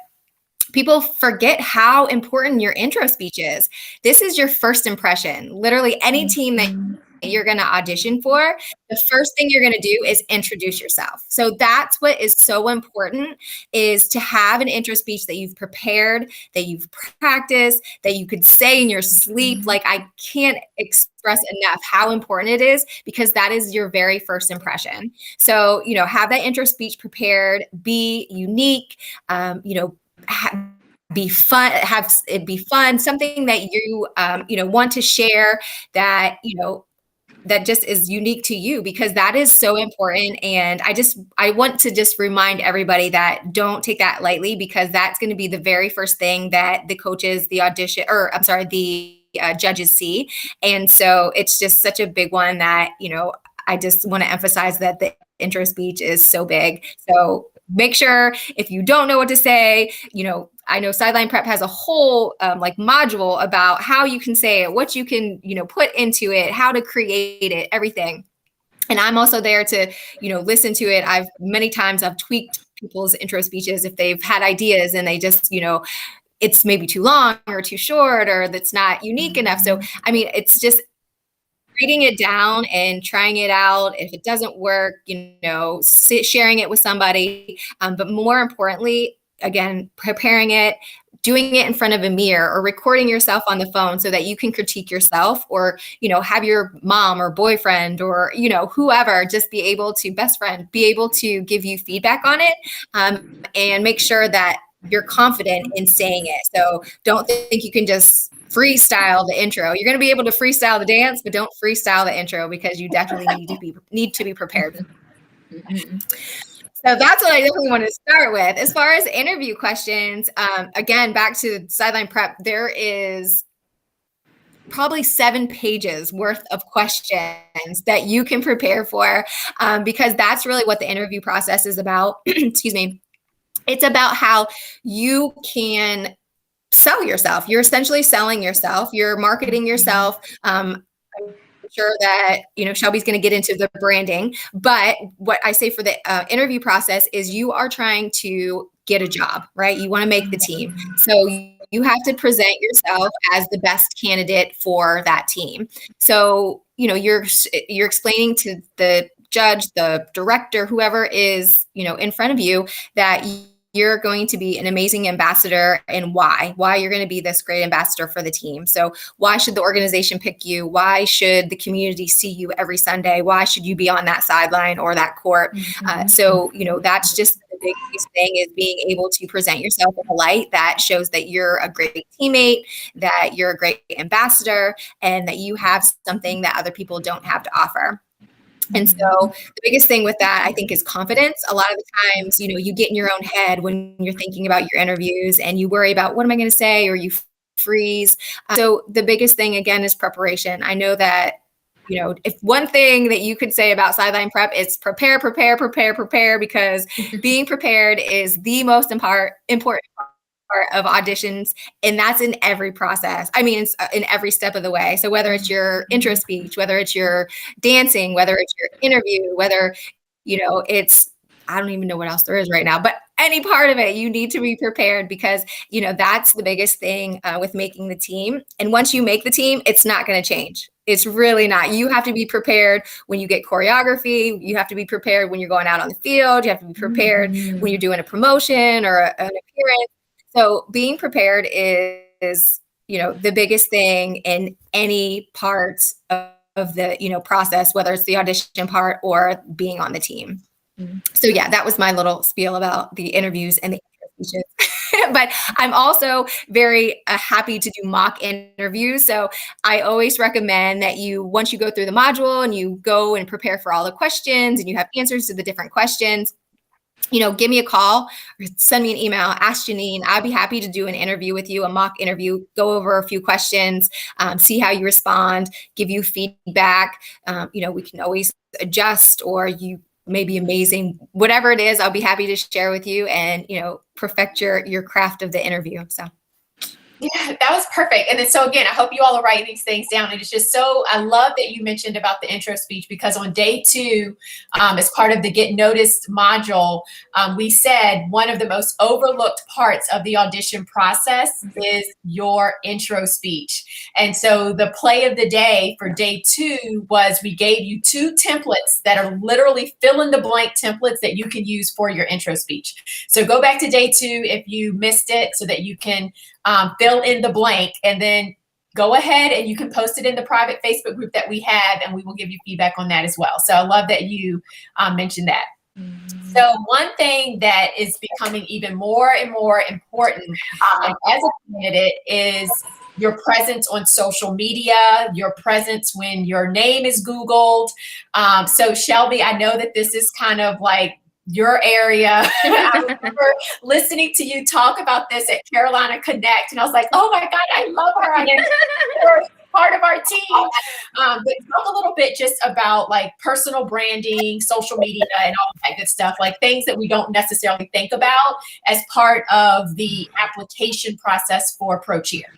people forget how important your intro speech is. This is your first impression. Literally any team that you're going to audition for, the first thing you're going to do is introduce yourself. So that's what is so important, is to have an intro speech that you've prepared, that you've practiced, that you could say in your sleep. Like, I can't express enough how important it is, because that is your very first impression. So, have that intro speech prepared, be unique, be fun, have it be fun, something that you, want to share that, that just is unique to you, because that is so important. And I want to just remind everybody that don't take that lightly, because that's going to be the very first thing that the coaches, the judges see. And so it's just such a big one that, I just want to emphasize that the intro speech is so big. So make sure, if you don't know what to say, I know Sideline Prep has a whole module about how you can say it, what you can, put into it, how to create it, everything. And I'm also there to, listen to it. Many times I've tweaked people's intro speeches if they've had ideas and they just, it's maybe too long or too short, or that's not unique enough. So, it's just writing it down and trying it out. If it doesn't work, sharing it with somebody. But more importantly, again, preparing it, doing it in front of a mirror or recording yourself on the phone so that you can critique yourself, or, have your mom or boyfriend or, whoever just be able to, best friend, be able to give you feedback on it, and make sure that you're confident in saying it. So don't think you can just freestyle the intro. You're going to be able to freestyle the dance, but don't freestyle the intro, because you definitely need to be prepared. So that's what I definitely want to start with. As far as interview questions, again, back to sideline prep, there is probably 7 pages worth of questions that you can prepare for, because that's really what the interview process is about. Excuse me. It's about how you can sell yourself. You're essentially selling yourself. You're marketing yourself. I'm sure that, Shelby's going to get into the branding, but what I say for the interview process is you are trying to get a job, right? You want to make the team. So you have to present yourself as the best candidate for that team. So, you're explaining to the judge, the director, whoever is, in front of you, that you're going to be an amazing ambassador, and why you're going to be this great ambassador for the team. So why should the organization pick you? Why should the community see you every Sunday? Why should you be on that sideline or that court? So, that's just the biggest thing, is being able to present yourself in a light that shows that you're a great teammate, that you're a great ambassador, and that you have something that other people don't have to offer. And so the biggest thing with that, I think, is confidence. A lot of the times, you get in your own head when you're thinking about your interviews, and you worry about, what am I going to say? Or you freeze. So the biggest thing, again, is preparation. I know that, if one thing that you could say about sideline prep is prepare, because being prepared is the most important part of auditions, and that's in every process. I mean, it's in every step of the way. So whether it's your intro speech, whether it's your dancing, whether it's your interview, whether, it's, I don't even know what else there is right now, but any part of it, you need to be prepared, because, that's the biggest thing with making the team. And once you make the team, it's not going to change. It's really not. You have to be prepared when you get choreography. You have to be prepared when you're going out on the field. You have to be prepared when you're doing a promotion or an appearance. So being prepared is, the biggest thing in any part of the, process, whether it's the audition part or being on the team. So yeah, that was my little spiel about the interviews and the speeches. But I'm also very happy to do mock interviews. So I always recommend that once you go through the module and you go and prepare for all the questions and you have answers to the different questions, give me a call or send me an email, ask Janine. I'd be happy to do an interview with you, a mock interview, go over a few questions, see how you respond, give you feedback. We can always adjust, or you may be amazing. Whatever it is, I'll be happy to share with you and, perfect your craft of the interview. So. Yeah, that was perfect. And then, so again, I hope you all are writing these things down. And it's just I love that you mentioned about the intro speech, because on day 2, as part of the Get Noticed module, we said one of the most overlooked parts of the audition process is your intro speech. And so the play of the day for day 2 was, we gave you 2 templates that are literally fill in the blank templates that you can use for your intro speech. So go back to day 2 if you missed it, so that you can fill in the blank, and then go ahead and you can post it in the private Facebook group that we have, and we will give you feedback on that as well. So I love that you mentioned that. So one thing that is becoming even more and more important as a candidate is your presence on social media, your presence when your name is Googled. So Shelby, I know that this is kind of like your area. I remember listening to you talk about this at Carolina Connect, and I was like, oh my God, I love her. I get her part of our team. But talk a little bit just about like personal branding, social media, and all that good stuff, like things that we don't necessarily think about as part of the application process for Pro Cheer.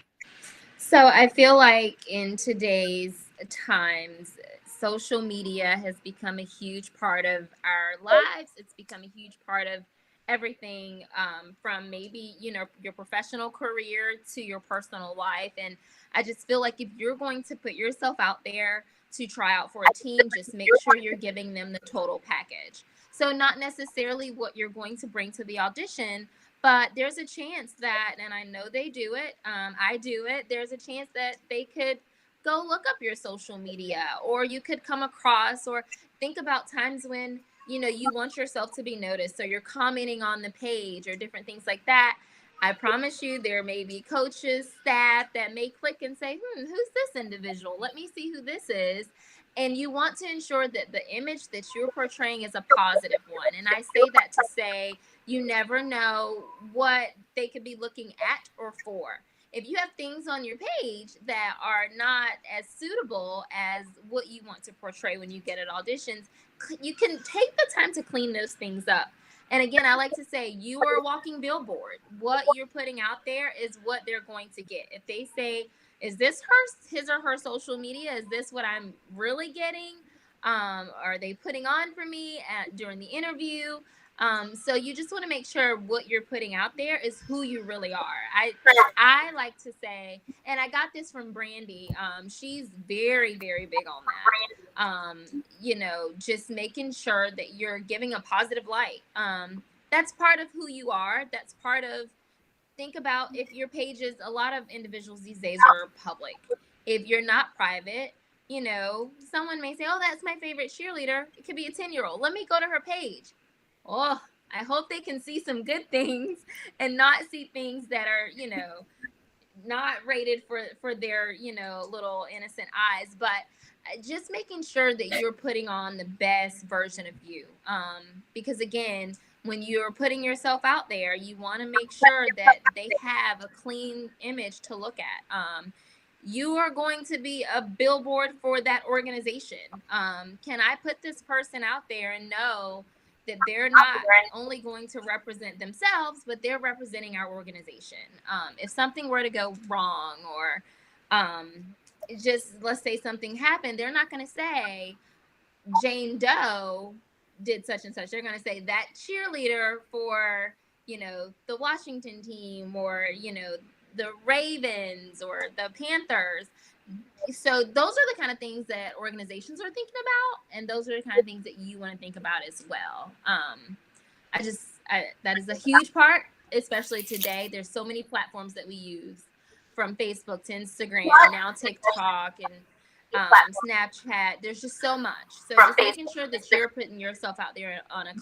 So I feel like in today's times, social media has become a huge part of our lives. It's become a huge part of everything, from maybe, your professional career to your personal life. And I just feel like if you're going to put yourself out there to try out for a team, just make sure you're giving them the total package. So not necessarily what you're going to bring to the audition, But there's a chance that, and I know they do it, I do it, there's a chance that they could go look up your social media, or you could come across, or think about times when, you want yourself to be noticed. So you're commenting on the page or different things like that. I promise you, there may be coaches, staff that may click and say, who's this individual? Let me see who this is. And you want to ensure that the image that you're portraying is a positive one. And I say that to say, you never know what they could be looking at or for. If you have things on your page that are not as suitable as what you want to portray when you get at auditions, you can take the time to clean those things up. And again, I like to say, you are a walking billboard. What you're putting out there is what they're going to get. If they say, is this his or her social media? Is this what I'm really getting? Are they putting on for me during the interview? So you just want to make sure what you're putting out there is who you really are. I like to say, and I got this from Brandy. She's very, very big on that. Just making sure that you're giving a positive light. That's part of who you are. That's part of, think about if your pages, a lot of individuals these days are public. If you're not private, someone may say, oh, that's my favorite cheerleader. It could be a 10-year-old. Let me go to her page. Oh, I hope they can see some good things and not see things that are, not rated for their, little innocent eyes. But just making sure that you're putting on the best version of you. Because again, when you're putting yourself out there, you want to make sure that they have a clean image to look at. You are going to be a billboard for that organization. Can I put this person out there and know that they're not only going to represent themselves, but they're representing our organization? If something were to go wrong, or just let's say something happened, they're not going to say Jane Doe did such and such. They're going to say that cheerleader for, the Washington team, or, the Ravens or the Panthers. So those are the kind of things that organizations are thinking about, and those are the kind of things that you want to think about as well. That is a huge part, especially today. There's so many platforms that we use, from Facebook to Instagram, now TikTok and Snapchat. There's just so much. So just making sure that you're putting yourself out there on a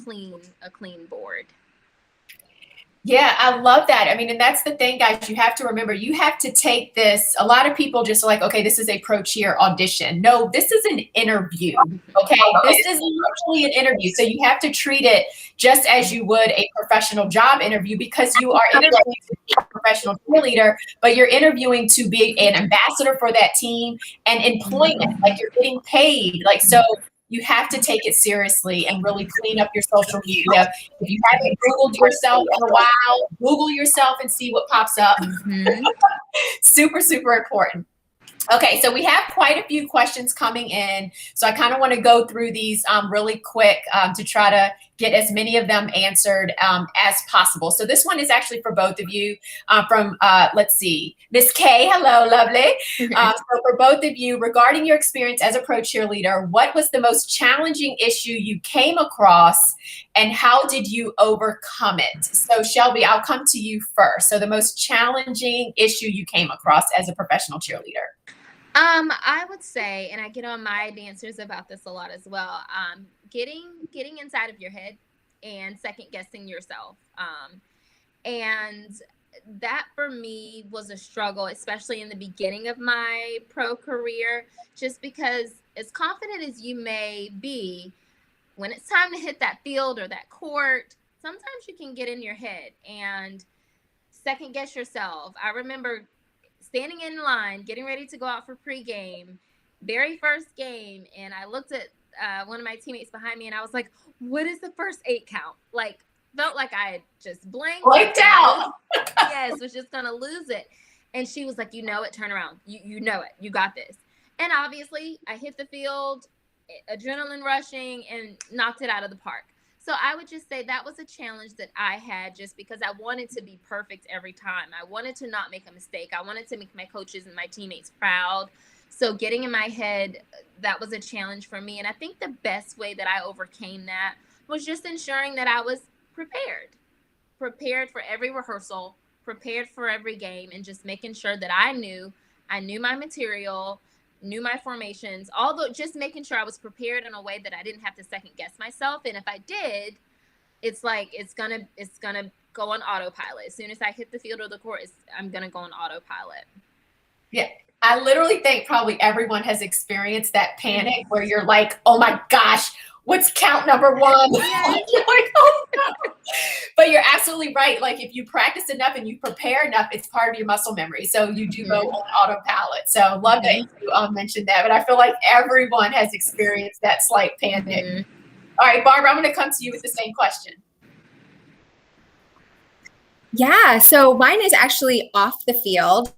clean board. Yeah, I love that. I mean, and that's the thing, guys. You have to remember, you have to take this. A lot of people just are like, okay, this is a pro cheer audition. No, this is an interview. Okay. This is literally an interview. So you have to treat it just as you would a professional job interview, because you are interviewing to be a professional cheerleader, but you're interviewing to be an ambassador for that team and employment. Like, you're getting paid. Like, so you have to take it seriously and really clean up your social media. If you haven't Googled yourself in a while, Google yourself and see what pops up. Super, super important. Okay, so we have quite a few questions coming in. So I kind of want to go through these really quick to try to get as many of them answered as possible. So this one is actually for both of you from, let's see, Miss K. Hello, lovely. So for both of you, regarding your experience as a pro cheerleader, what was the most challenging issue you came across, and how did you overcome it? So Shelby, I'll come to you first. So the most challenging issue you came across as a professional cheerleader. I would say, and I get on my dancers about this a lot as well, getting inside of your head and second guessing yourself. And that for me was a struggle, especially in the beginning of my pro career, just because as confident as you may be, when it's time to hit that field or that court, sometimes you can get in your head and second guess yourself. I remember standing in line, getting ready to go out for pregame, very first game, and I looked at one of my teammates behind me, and I was like, what is the first 8 count? Like, felt like I had just blanked out. Yes, was just going to lose it. And she was like, you know it, turn around. You know it. You got this. And obviously, I hit the field, adrenaline rushing, and knocked it out of the park. So I would just say that was a challenge that I had, just because I wanted to be perfect every time. I wanted to not make a mistake. I wanted to make my coaches and my teammates proud. So getting in my head, that was a challenge for me. And I think the best way that I overcame that was just ensuring that I was prepared. prepared for every rehearsal, prepared for every game, and just making sure that I knew my material, knew my formations, although just making sure I was prepared in a way that I didn't have to second guess myself. And if I did, it's like it's gonna go on autopilot. As soon as I hit the field or the court, I'm gonna go on autopilot. Yeah. I literally think probably everyone has experienced that panic where you're like, oh my gosh, what's count number one? You're like, oh no. But you're absolutely right. Like if you practice enough and you prepare enough, it's part of your muscle memory. So you do go on autopilot. So love that you mentioned that. But I feel like everyone has experienced that slight panic. All right, Barbara, I'm going to come to you with the same question. Yeah, so mine is actually off the field.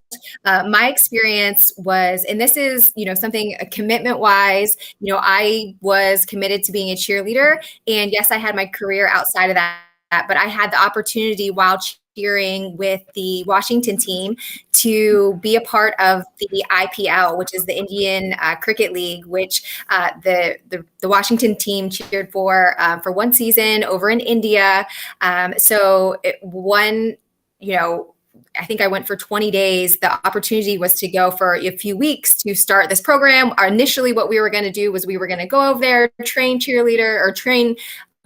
My experience was, and this is, something commitment wise, I was committed to being a cheerleader. And yes, I had my career outside of that, but I had the opportunity while cheering with the Washington team to be a part of the IPL, which is the Indian Cricket League, which the Washington team cheered for one season over in India. So I think I went for 20 days. The opportunity was to go for a few weeks to start this program. Initially, what we were going to do was we were going to go over there, train cheerleader or train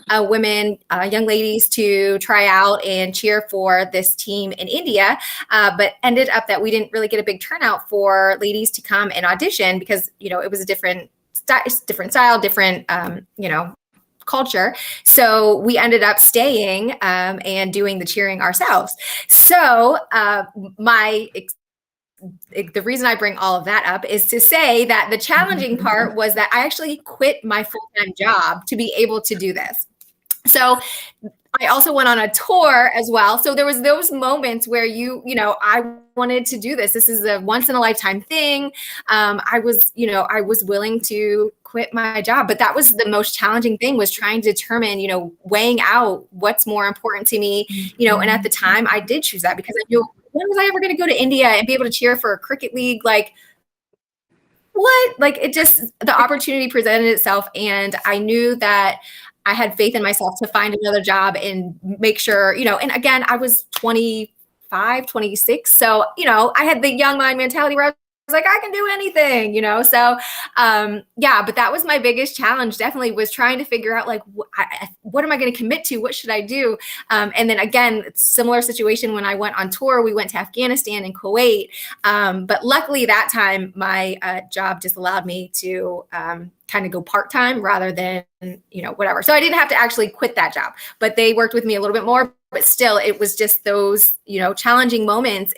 women, young ladies to try out and cheer for this team in India, but ended up that we didn't really get a big turnout for ladies to come and audition because, it was a different style, different, culture. So we ended up staying and doing the cheering ourselves. So the reason I bring all of that up is to say that the challenging part was that I actually quit my full-time job to be able to do this. So I also went on a tour as well. So there was those moments where I wanted to do this. This is a once in a lifetime thing. I was willing to quit my job, but that was the most challenging thing, was trying to determine, weighing out what's more important to me, and at the time I did choose that because I knew, when was I ever going to go to India and be able to cheer for a cricket league? Like, what? Like, it just, the opportunity presented itself, and I knew that I had faith in myself to find another job and make sure, and again, I was 25, 26. So, I had the young mind mentality where I was like, I can do anything, So, but that was my biggest challenge, definitely, was trying to figure out, like, what am I going to commit to? What should I do? And then again, similar situation when I went on tour, we went to Afghanistan and Kuwait. But luckily that time my job just allowed me to kind of go part-time rather than, whatever. So I didn't have to actually quit that job, but they worked with me a little bit more, but still it was just those, challenging moments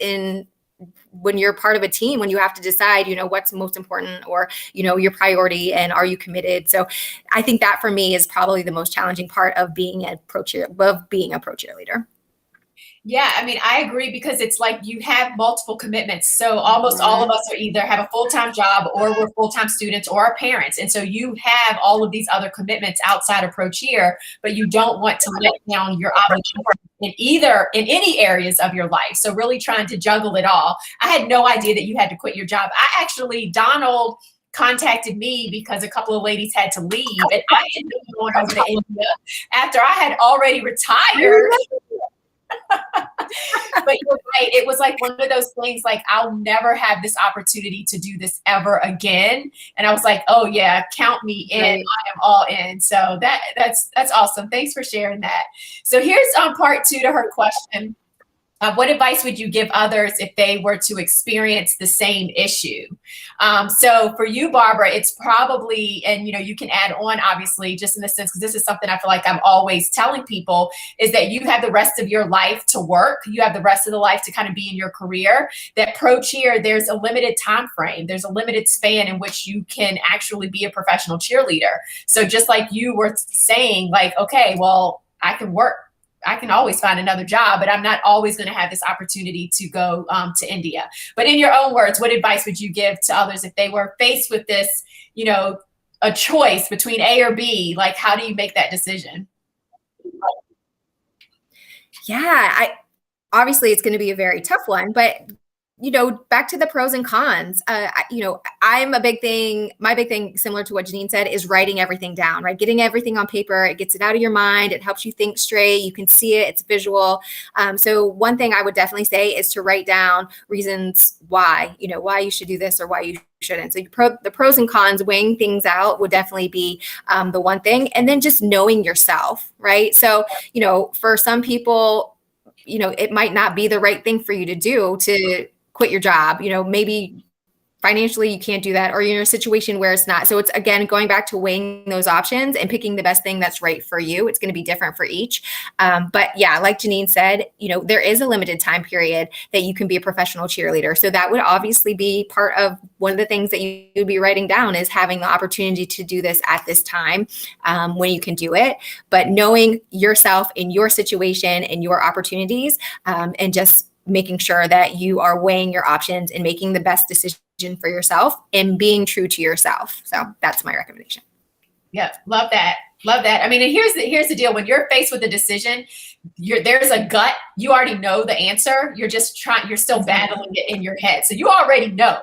when you're part of a team, when you have to decide, what's most important, or, your priority, and are you committed? So I think that for me is probably the most challenging part of being a pro cheerleader. Yeah, I mean, I agree, because it's like you have multiple commitments. So almost all of us are either have a full-time job, or we're full-time students, or our parents. And so you have all of these other commitments outside of pro cheer, but you don't want to let down your obligation in any areas of your life. So really trying to juggle it all. I had no idea that you had to quit your job. Donald contacted me because a couple of ladies had to leave, and I ended up going over to India after I had already retired. But you're right. It was like one of those things, like, I'll never have this opportunity to do this ever again. And I was like, oh yeah, count me in. Right. I am all in. So that's awesome. Thanks for sharing that. So here's part 2 to her question. What advice would you give others if they were to experience the same issue? So for you, Barbara, it's probably, and you can add on, obviously, just in the sense, because this is something I feel like I'm always telling people, is that you have the rest of your life to work. You have the rest of the life to kind of be in your career. That pro cheer, there's a limited time frame. There's a limited span in which you can actually be a professional cheerleader. So just like you were saying, like, okay, well, I can always find another job, but I'm not always going to have this opportunity to go to India. But in your own words, what advice would you give to others if they were faced with this, a choice between A or B? Like, how do you make that decision? Yeah, obviously it's going to be a very tough one, but back to the pros and cons. I'm a big thing. My big thing, similar to what Janine said, is writing everything down, right? Getting everything on paper. It gets it out of your mind. It helps you think straight. You can see it. It's visual. So one thing I would definitely say is to write down reasons why, why you should do this or why you shouldn't. So the pros and cons, weighing things out would definitely be the one thing. And then just knowing yourself, right? So, for some people, it might not be the right thing for you to do to quit your job. Maybe financially you can't do that, or you're in a situation where it's not. So it's, again, going back to weighing those options and picking the best thing that's right for you. It's going to be different for each. But yeah, like Janine said, there is a limited time period that you can be a professional cheerleader. So that would obviously be part of one of the things that you would be writing down, is having the opportunity to do this at this time when you can do it. But knowing yourself in your situation and your opportunities, and just making sure that you are weighing your options and making the best decision for yourself and being true to yourself. So that's my recommendation. Yeah, love that. Love that. I mean, and here's the deal. When you're faced with a decision, there's a gut. You already know the answer. You're still battling it in your head. So you already know.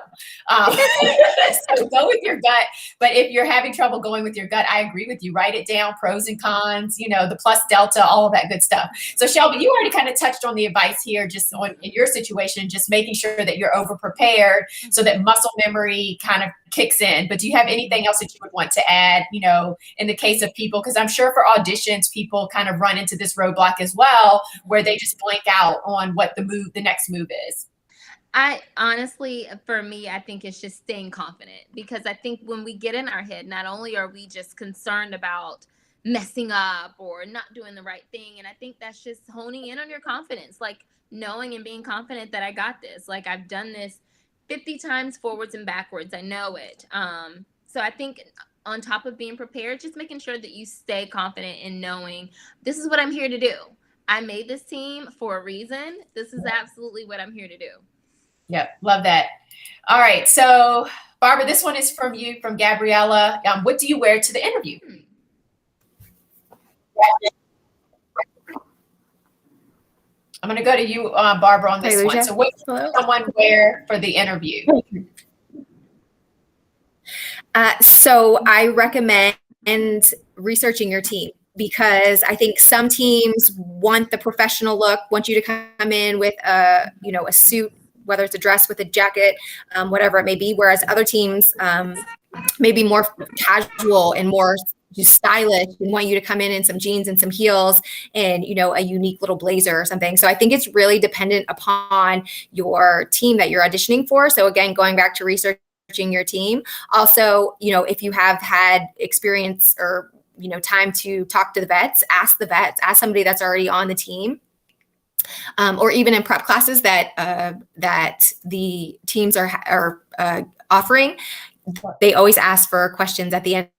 So go with your gut. But if you're having trouble going with your gut, I agree with you. Write it down, pros and cons, the plus delta, all of that good stuff. So Shelby, you already kind of touched on the advice here, just in your situation, just making sure that you're over prepared so that muscle memory kind of kicks in. But do you have anything else that you would want to add, in the case of people? Because I'm sure for auditions, people kind of run into this roadblock as well, where they just blank out on what the next move is. I honestly, for me, I think it's just staying confident, because I think when we get in our head, not only are we just concerned about messing up or not doing the right thing, and I think that's just honing in on your confidence, like knowing and being confident that I got this. Like, I've done this 50 times forwards and backwards. I know it. So I think on top of being prepared, just making sure that you stay confident in knowing this is what I'm here to do. I made this team for a reason. This is absolutely what I'm here to do. Yep. Love that. All right. So Barbara, this one is from Gabriella. What do you wear to the interview? I'm going to go to you, Barbara, on this one. So what does someone wear for the interview? So I recommend researching your team, because I think some teams want the professional look, want you to come in with a suit, whether it's a dress with a jacket, whatever it may be. Whereas other teams may be more casual and more just stylish and want you to come in some jeans and some heels and, a unique little blazer or something. So I think it's really dependent upon your team that you're auditioning for. So again, going back to researching your team. Also, if you have had experience or, time to talk to the vets, ask somebody that's already on the team. Or even in prep classes that the teams are offering, they always ask for questions at the end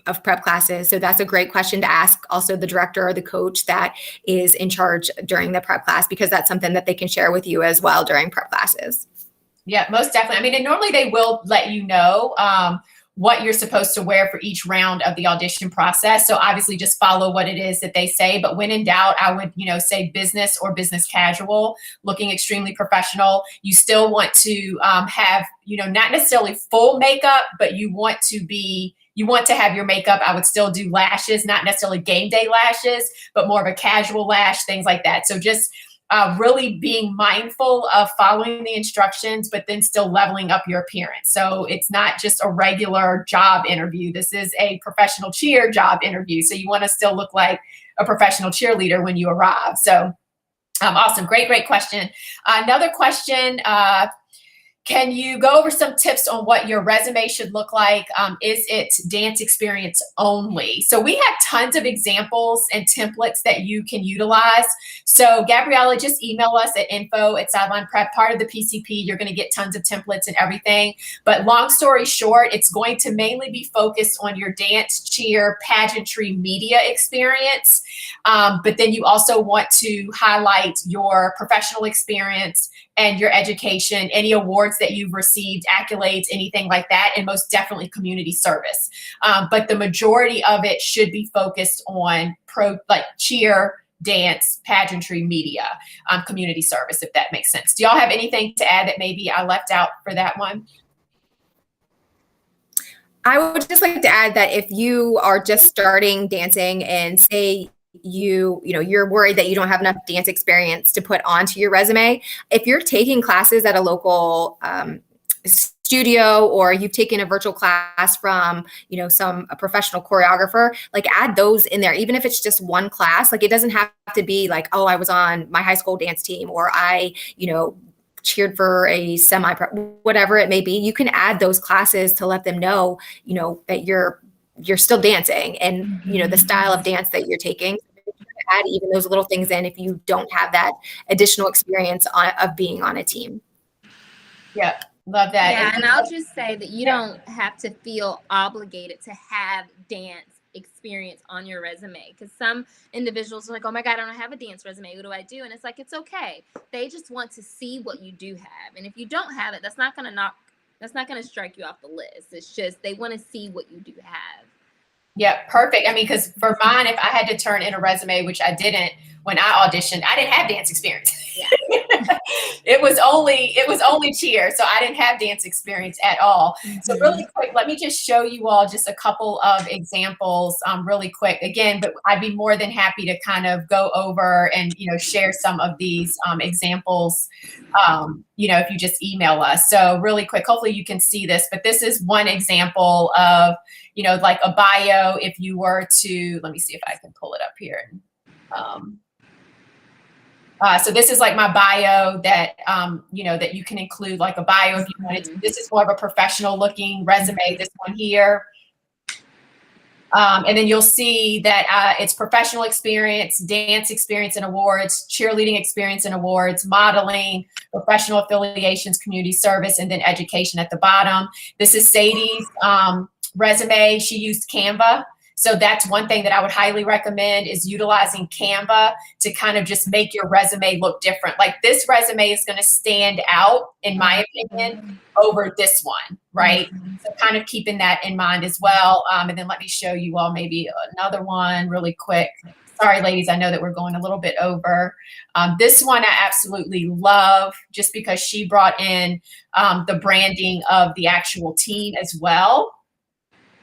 of prep classes. So that's a great question to ask also the director or the coach that is in charge during the prep class, because that's something that they can share with you as well during prep classes. Yeah, most definitely. I mean, and normally they will let you know what you're supposed to wear for each round of the audition process. So obviously just follow what it is that they say. But when in doubt, I would, say business or business casual, looking extremely professional. You still want to have, not necessarily full makeup, but you want to have your makeup. I would still do lashes, not necessarily game day lashes, but more of a casual lash, things like that. So just really being mindful of following the instructions, but then still leveling up your appearance. So it's not just a regular job interview. This is a professional cheer job interview. So you want to still look like a professional cheerleader when you arrive. So awesome. Great question. Another question, can you go over some tips on what your resume should look like? Is it dance experience only? So we have tons of examples and templates that you can utilize. So Gabriella, just email us at info@sidelineprep, part of the PCP. You're going to get tons of templates and everything. But long story short, it's going to mainly be focused on your dance, cheer, pageantry, media experience. But then you also want to highlight your professional experience and your education, any awards that you've received, accolades, anything like that, and most definitely community service. But the majority of it should be focused on cheer, dance, pageantry, media, community service, if that makes sense. Do y'all have anything to add that maybe I left out for that one? I would just like to add that if you are just starting dancing and say you're worried that you don't have enough dance experience to put onto your resume, if you're taking classes at a local studio, or you've taken a virtual class from a professional choreographer, like add those in there, even if it's just one class. Like it doesn't have to be like, oh, I was on my high school dance team, or I cheered for a semi-pro, whatever it may be. You can add those classes to let them know that you're still dancing, and the style of dance that you're taking. Add even those little things in if you don't have that additional experience of being on a team. Yeah. Love that. Yeah, and I'll just say that you don't have to feel obligated to have dance experience on your resume, because some individuals are like, oh my God, I don't have a dance resume. What do I do? And it's like, it's okay. They just want to see what you do have. And if you don't have it, that's not going to strike you off the list. It's just, they want to see what you do have. Yeah, perfect. I mean, because for mine, if I had to turn in a resume, which I didn't when I auditioned, I didn't have dance experience. Yeah. It was only cheer, so I didn't have dance experience at all. So really quick, let me just show you all just a couple of examples really quick. Again, but I'd be more than happy to kind of go over and share some of these examples if you just email us. So really quick, hopefully you can see this, but this is one example of like a bio. If you were to, let me see if I can pull it up here. So this is like my bio that, that you can include like a bio if you wanted to. This is more of a professional looking resume, this one here. And then you'll see that it's professional experience, dance experience and awards, cheerleading experience and awards, modeling, professional affiliations, community service, and then education at the bottom. This is Sadie's resume. She used Canva. So that's one thing that I would highly recommend, is utilizing Canva to kind of just make your resume look different. Like this resume is going to stand out, in my opinion, over this one, right? So kind of keeping that in mind as well. And then let me show you all maybe another one really quick. Sorry, ladies, I know that we're going a little bit over. This one I absolutely love, just because she brought in the branding of the actual team as well,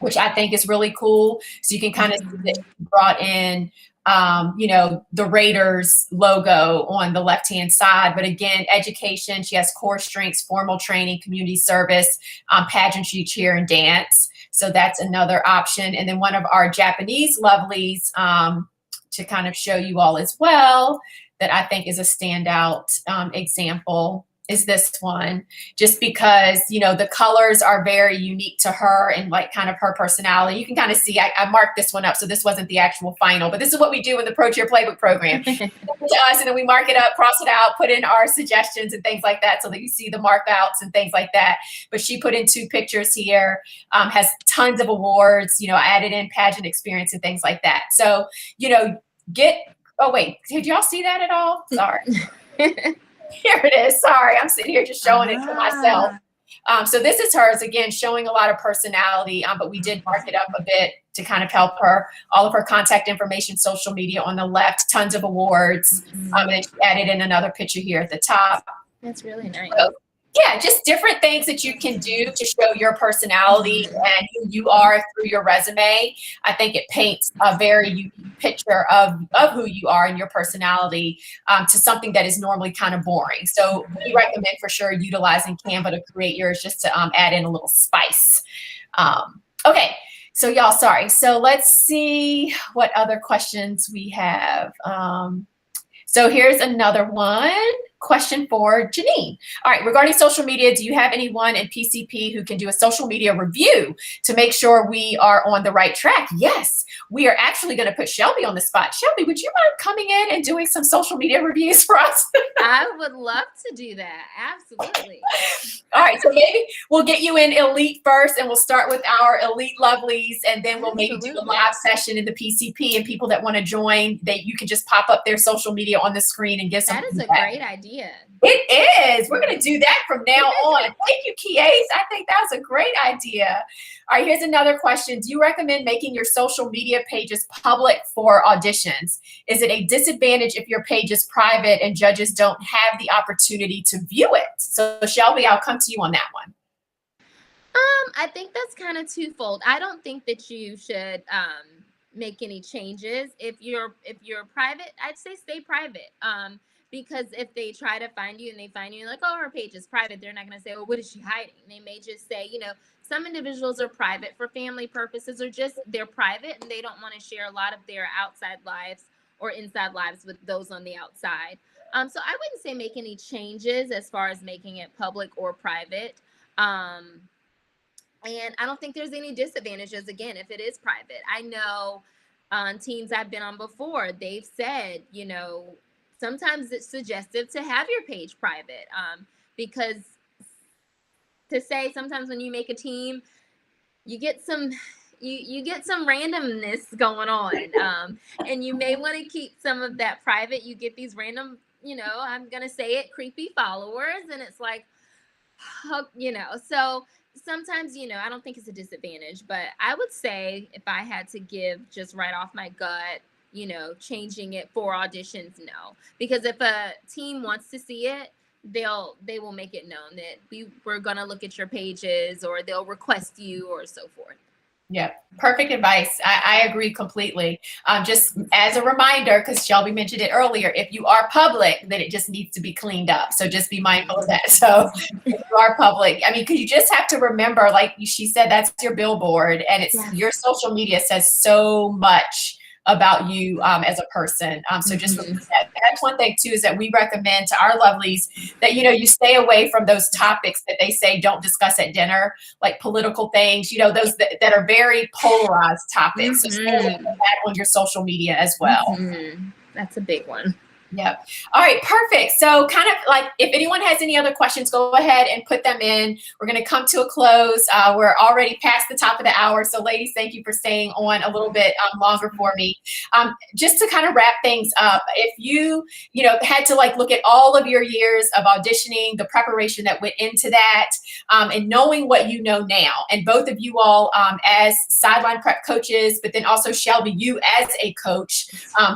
which I think is really cool. So you can kind of see that she brought in, the Raiders logo on the left-hand side. But again, education, she has core strengths, formal training, community service, pageantry, cheer, and dance. So that's another option. And then one of our Japanese lovelies, to kind of show you all as well, that I think is a standout example, is this one, just because, the colors are very unique to her and like kind of her personality. You can kind of see, I marked this one up, so this wasn't the actual final, but this is what we do in the Pro Cheer Playbook program. To us, and then we mark it up, cross it out, put in our suggestions and things like that, so that you see the mark outs and things like that. But she put in 2 pictures here, has tons of awards, added in pageant experience and things like that. So, oh wait, did y'all see that at all? Sorry. Here it is. Sorry, I'm sitting here just showing it to myself. So this is hers, again, showing a lot of personality, but we did mark it up a bit to kind of help her. All of her contact information, social media on the left, tons of awards. And then she added in another picture here at the top. That's really nice. So, yeah, just different things that you can do to show your personality and who you are through your resume. I think it paints a very unique picture of who you are and your personality to something that is normally kind of boring. So we recommend for sure utilizing Canva to create yours, just to add in a little spice. Okay, so y'all, sorry. So let's see what other questions we have. So here's another one. Question for Janine. All right, regarding social media, do you have anyone in PCP who can do a social media review to make sure we are on the right track? Yes, we are actually going to put Shelby on the spot. Shelby, would you mind coming in and doing some social media reviews for us? I would love to do that. Absolutely. All right, so maybe we'll get you in elite first, and we'll start with our elite lovelies, and then we'll maybe do a live session in the PCP, and people that want to join, you can just pop up their social media on the screen and get some That is feedback. a great idea. idea. It is. We're going to do that from now on. Thank you, Kies. I think that was a great idea. All right, here's another question. Do you recommend making your social media pages public for auditions? Is it a disadvantage if your page is private and judges don't have the opportunity to view it? So, Shelby, I'll come to you on that one. I think that's kind of twofold. I don't think that you should make any changes. If you're private, I'd say stay private. Because if they try to find you and they find you like, oh, her page is private, they're not going to say, oh, what is she hiding? They may just say, you know, some individuals are private for family purposes, or just they're private and they don't want to share a lot of their outside lives or inside lives with those on the outside. So I wouldn't say make any changes as far as making it public or private. And I don't think there's any disadvantages, again, if it is private. I know on teams I've been on before, they've said, you know, sometimes it's suggestive to have your page private, because to say sometimes when you make a team, you get some randomness going on, and you may want to keep some of that private. You get these random, you know, I'm gonna say it, creepy followers, and it's like, you know, so sometimes, you know, I don't think it's a disadvantage, but I would say if I had to give just right off my gut, you know, changing it for auditions, no. Because if a team wants to see it, they will make it known that we're going to look at your pages, or they'll request you, or so forth. Yeah, perfect advice. I agree completely. Just as a reminder, because Shelby mentioned it earlier, if you are public, then it just needs to be cleaned up. So just be mindful of that. So if you are public, I mean, because you just have to remember, like she said, that's your billboard, and it's your social media says so much about you as a person. So just that's one thing too, is that we recommend to our lovelies that, you know, you stay away from those topics that they say don't discuss at dinner, like political things, you know, those that are very polarized topics. So stay away from that on your social media as well. That's a big one. Yep. All right, perfect. So kind of like, if anyone has any other questions, go ahead and put them in. We're going to come to a close. We're already past the top of the hour. So ladies, thank you for staying on a little bit longer for me. Just to kind of wrap things up, if you know, had to like look at all of your years of auditioning, the preparation that went into that, and knowing what you know now, and both of you all as sideline prep coaches, but then also Shelby, you as a coach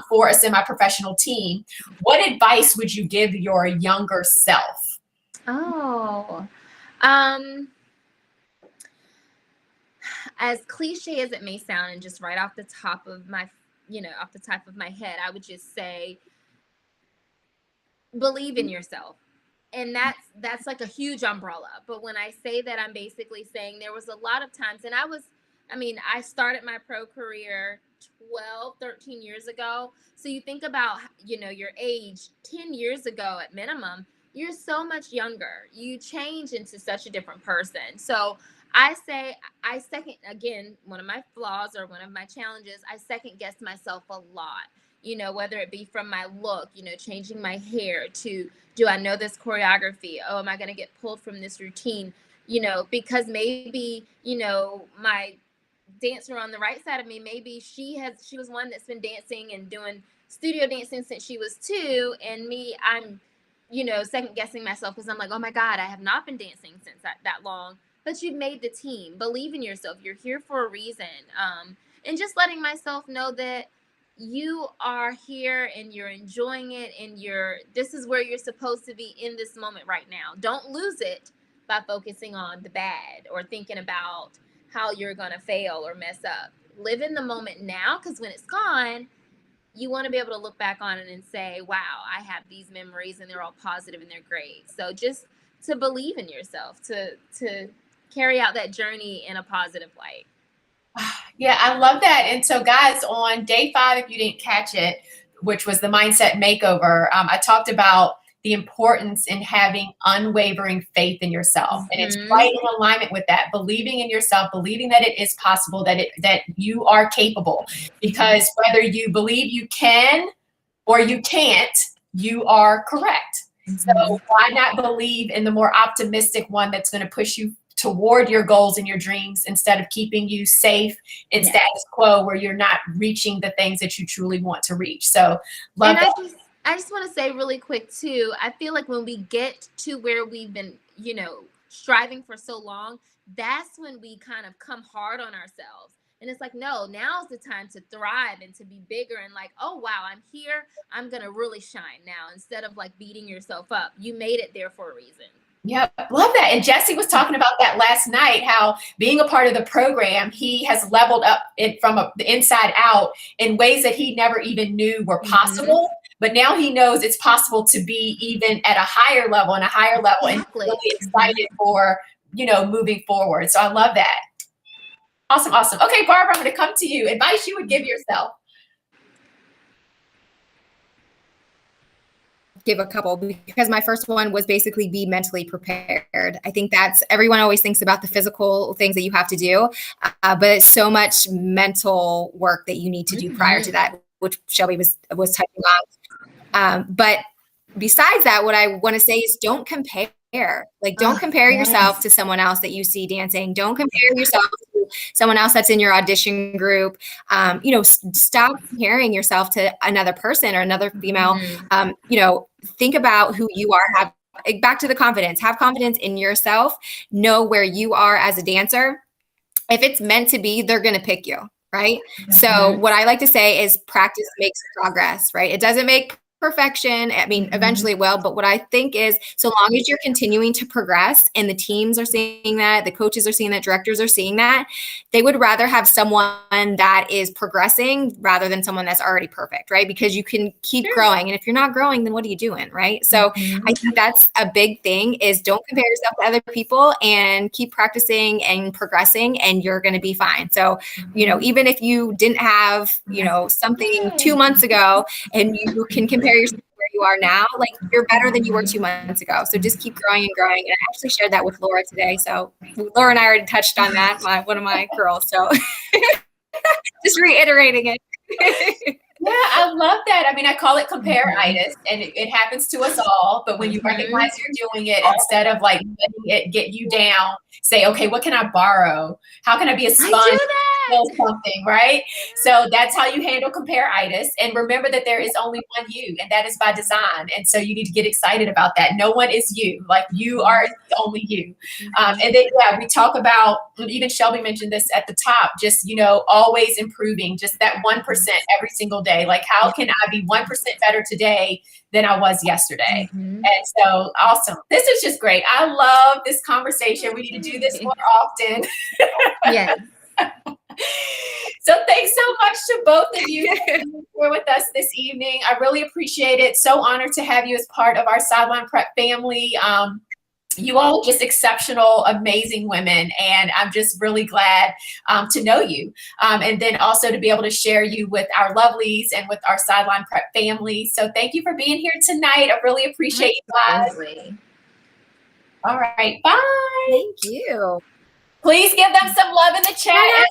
for a semi-professional team, what advice would you give your younger self? Oh, as cliche as it may sound, and just right off the top of my, you know, off the top of my head, I would just say, believe in yourself. And that's like a huge umbrella. But when I say that, I'm basically saying there was a lot of times, and I started my pro career 12, 13 years ago. So you think about, you know, your age 10 years ago at minimum, you're so much younger. You change into such a different person. So I say, again, one of my flaws or one of my challenges, I second guess myself a lot, you know, whether it be from my look, you know, changing my hair, to, do I know this choreography? Oh, am I going to get pulled from this routine? You know, because maybe, you know, my dancer on the right side of me, maybe she was one that's been dancing and doing studio dancing since she was 2, and me, I'm, you know, second guessing myself because I'm like, oh my God, I have not been dancing since that long. But you've made the team. Believe in yourself. You're here for a reason. And just letting myself know that you are here and you're enjoying it, and this is where you're supposed to be in this moment right now. Don't lose it by focusing on the bad or thinking about how you're going to fail or mess up. Live in the moment now, because when it's gone, you want to be able to look back on it and say, wow, I have these memories and they're all positive and they're great. So just to believe in yourself, to carry out that journey in a positive light. Yeah, I love that. And so guys, on day 5, if you didn't catch it, which was the mindset makeover, I talked about the importance in having unwavering faith in yourself. And it's right in alignment with that, believing in yourself, believing that it is possible, that you are capable. Because whether you believe you can or you can't, you are correct. So why not believe in the more optimistic one that's going to push you toward your goals and your dreams, instead of keeping you safe in status quo where you're not reaching the things that you truly want to reach. So love that. I just want to say really quick too, I feel like when we get to where we've been, striving for so long, that's when we kind of come hard on ourselves. And it's like, no, now's the time to thrive and to be bigger and like, oh, wow, I'm here. I'm going to really shine now, instead of like beating yourself up. You made it there for a reason. Yep, love that. And Jesse was talking about that last night, how being a part of the program, he has leveled up from the inside out in ways that he never even knew were possible. But now he knows it's possible to be even at a higher level and a higher level, Exactly. and really excited for, moving forward. So I love that. Awesome. Awesome. Okay, Barbara, I'm going to come to you. Advice you would give yourself. Give a couple, because my first one was basically be mentally prepared. I think everyone always thinks about the physical things that you have to do, but it's so much mental work that you need to do prior to that, which Shelby was touching on. But besides that, what I want to say is don't compare. Like, don't compare yourself to someone else that you see dancing. Don't compare yourself to someone else that's in your audition group. Stop comparing yourself to another person or another female. Think about who you are. Back to the confidence. Have confidence in yourself. Know where you are as a dancer. If it's meant to be, they're going to pick you, right? So what I like to say is practice makes progress, right? It doesn't make perfection. I mean, eventually it will, but what I think is, so long as you're continuing to progress and the teams are seeing that, the coaches are seeing that, directors are seeing that, they would rather have someone that is progressing rather than someone that's already perfect, right? Because you can keep growing. And if you're not growing, then what are you doing, right? So I think that's a big thing, is don't compare yourself to other people and keep practicing and progressing, and you're going to be fine. So, even if you didn't have, something 2 months ago, and you can compare yourself to where you are now, like, you're better than you were 2 months ago. So just keep growing and growing. And I actually shared that with Laura today. So Laura and I already touched on that, one of my girls. So just reiterating it. Yeah, I love that. I mean, I call it compare-itis, and it happens to us all. But when you recognize you're doing it, instead of like letting it get you down, say, okay, what can I borrow? How can I be a sponge? Something, right? So that's how you handle compare-itis. And remember that there is only one you, and that is by design. And so you need to get excited about that. No one is you. Like, you are only you. And then, we talk about, even Shelby mentioned this at the top, just, always improving, just that 1% every single day. Like, how can I be 1% better today than I was yesterday? And so, awesome. This is just great. I love this conversation. We need to do this more often. Yes. So thanks so much to both of you for being here with us this evening. I really appreciate it. So honored to have you as part of our Sideline Prep family. You all are just exceptional, amazing women, and I'm just really glad to know you. And then also to be able to share you with our lovelies and with our Sideline Prep family. So thank you for being here tonight. I really appreciate you guys. All right, bye. Thank you. Please give them some love in the chat.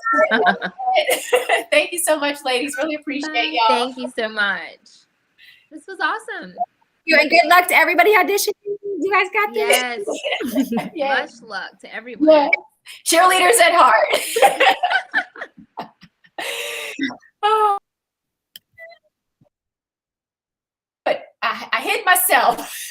Thank you so much, ladies. Really appreciate y'all. Thank you so much. This was awesome. And good luck to everybody auditioning. You guys got this. Yes. Much luck to everybody. Yes. Cheerleaders at heart. Oh. But I hid myself.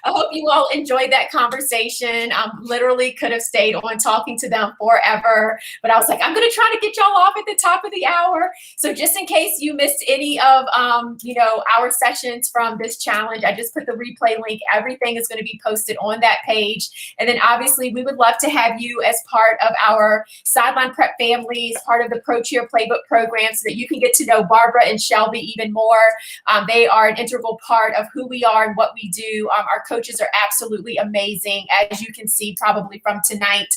I hope you all enjoyed that conversation. Literally could have stayed on talking to them forever, but I was like, I'm going to try to get y'all off at the top of the hour. So just in case you missed any of, our sessions from this challenge, I just put the replay link. Everything is going to be posted on that page. And then obviously we would love to have you as part of our Sideline Prep families, part of the Pro Cheer Playbook program, so that you can get to know Barbra and Shelby even more. They are an integral part of who we are and what we do. Our coaches are absolutely amazing, as you can see probably from tonight.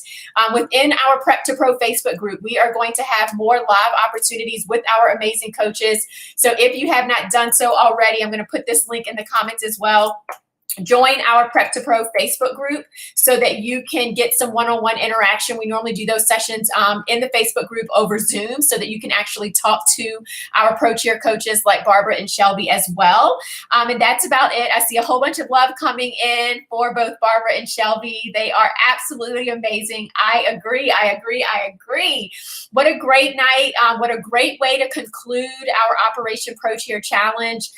Within our Prep to Pro Facebook group, we are going to have more live opportunities with our amazing coaches. So if you have not done so already, I'm going to put this link in the comments as well. join our Prep to Pro Facebook group so that you can get some one-on-one interaction. We normally do those sessions in the Facebook group over Zoom so that you can actually talk to our pro cheer coaches like Barbara and Shelby as well. And that's about it. I see a whole bunch of love coming in for both Barbara and Shelby. They are absolutely amazing. I agree. What a great night. What a great way to conclude our Operation Pro Cheer Challenge.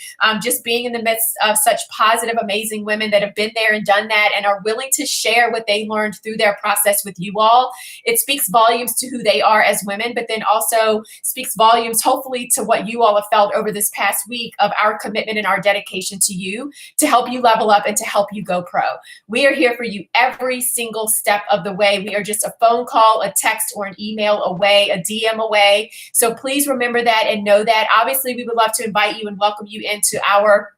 Just being in the midst of such positive, amazing women that have been there and done that and are willing to share what they learned through their process with you all. It speaks volumes to who they are as women, but then also speaks volumes, hopefully, to what you all have felt over this past week of our commitment and our dedication to you to help you level up and to help you go pro. We are here for you every single step of the way. We are just a phone call, a text, or an email away, a DM away. So please remember that and know that. Obviously, we would love to invite you and welcome you into our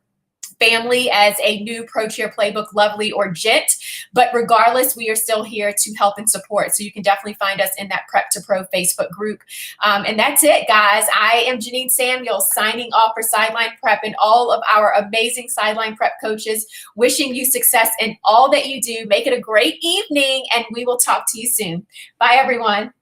family as a new Pro Cheer Playbook Lovely or Gent. But regardless, we are still here to help and support. So you can definitely find us in that Prep to Pro Facebook group. And that's it, guys. I am Janine Samuels signing off for Sideline Prep and all of our amazing Sideline Prep coaches, wishing you success in all that you do. Make it a great evening, and we will talk to you soon. Bye, everyone.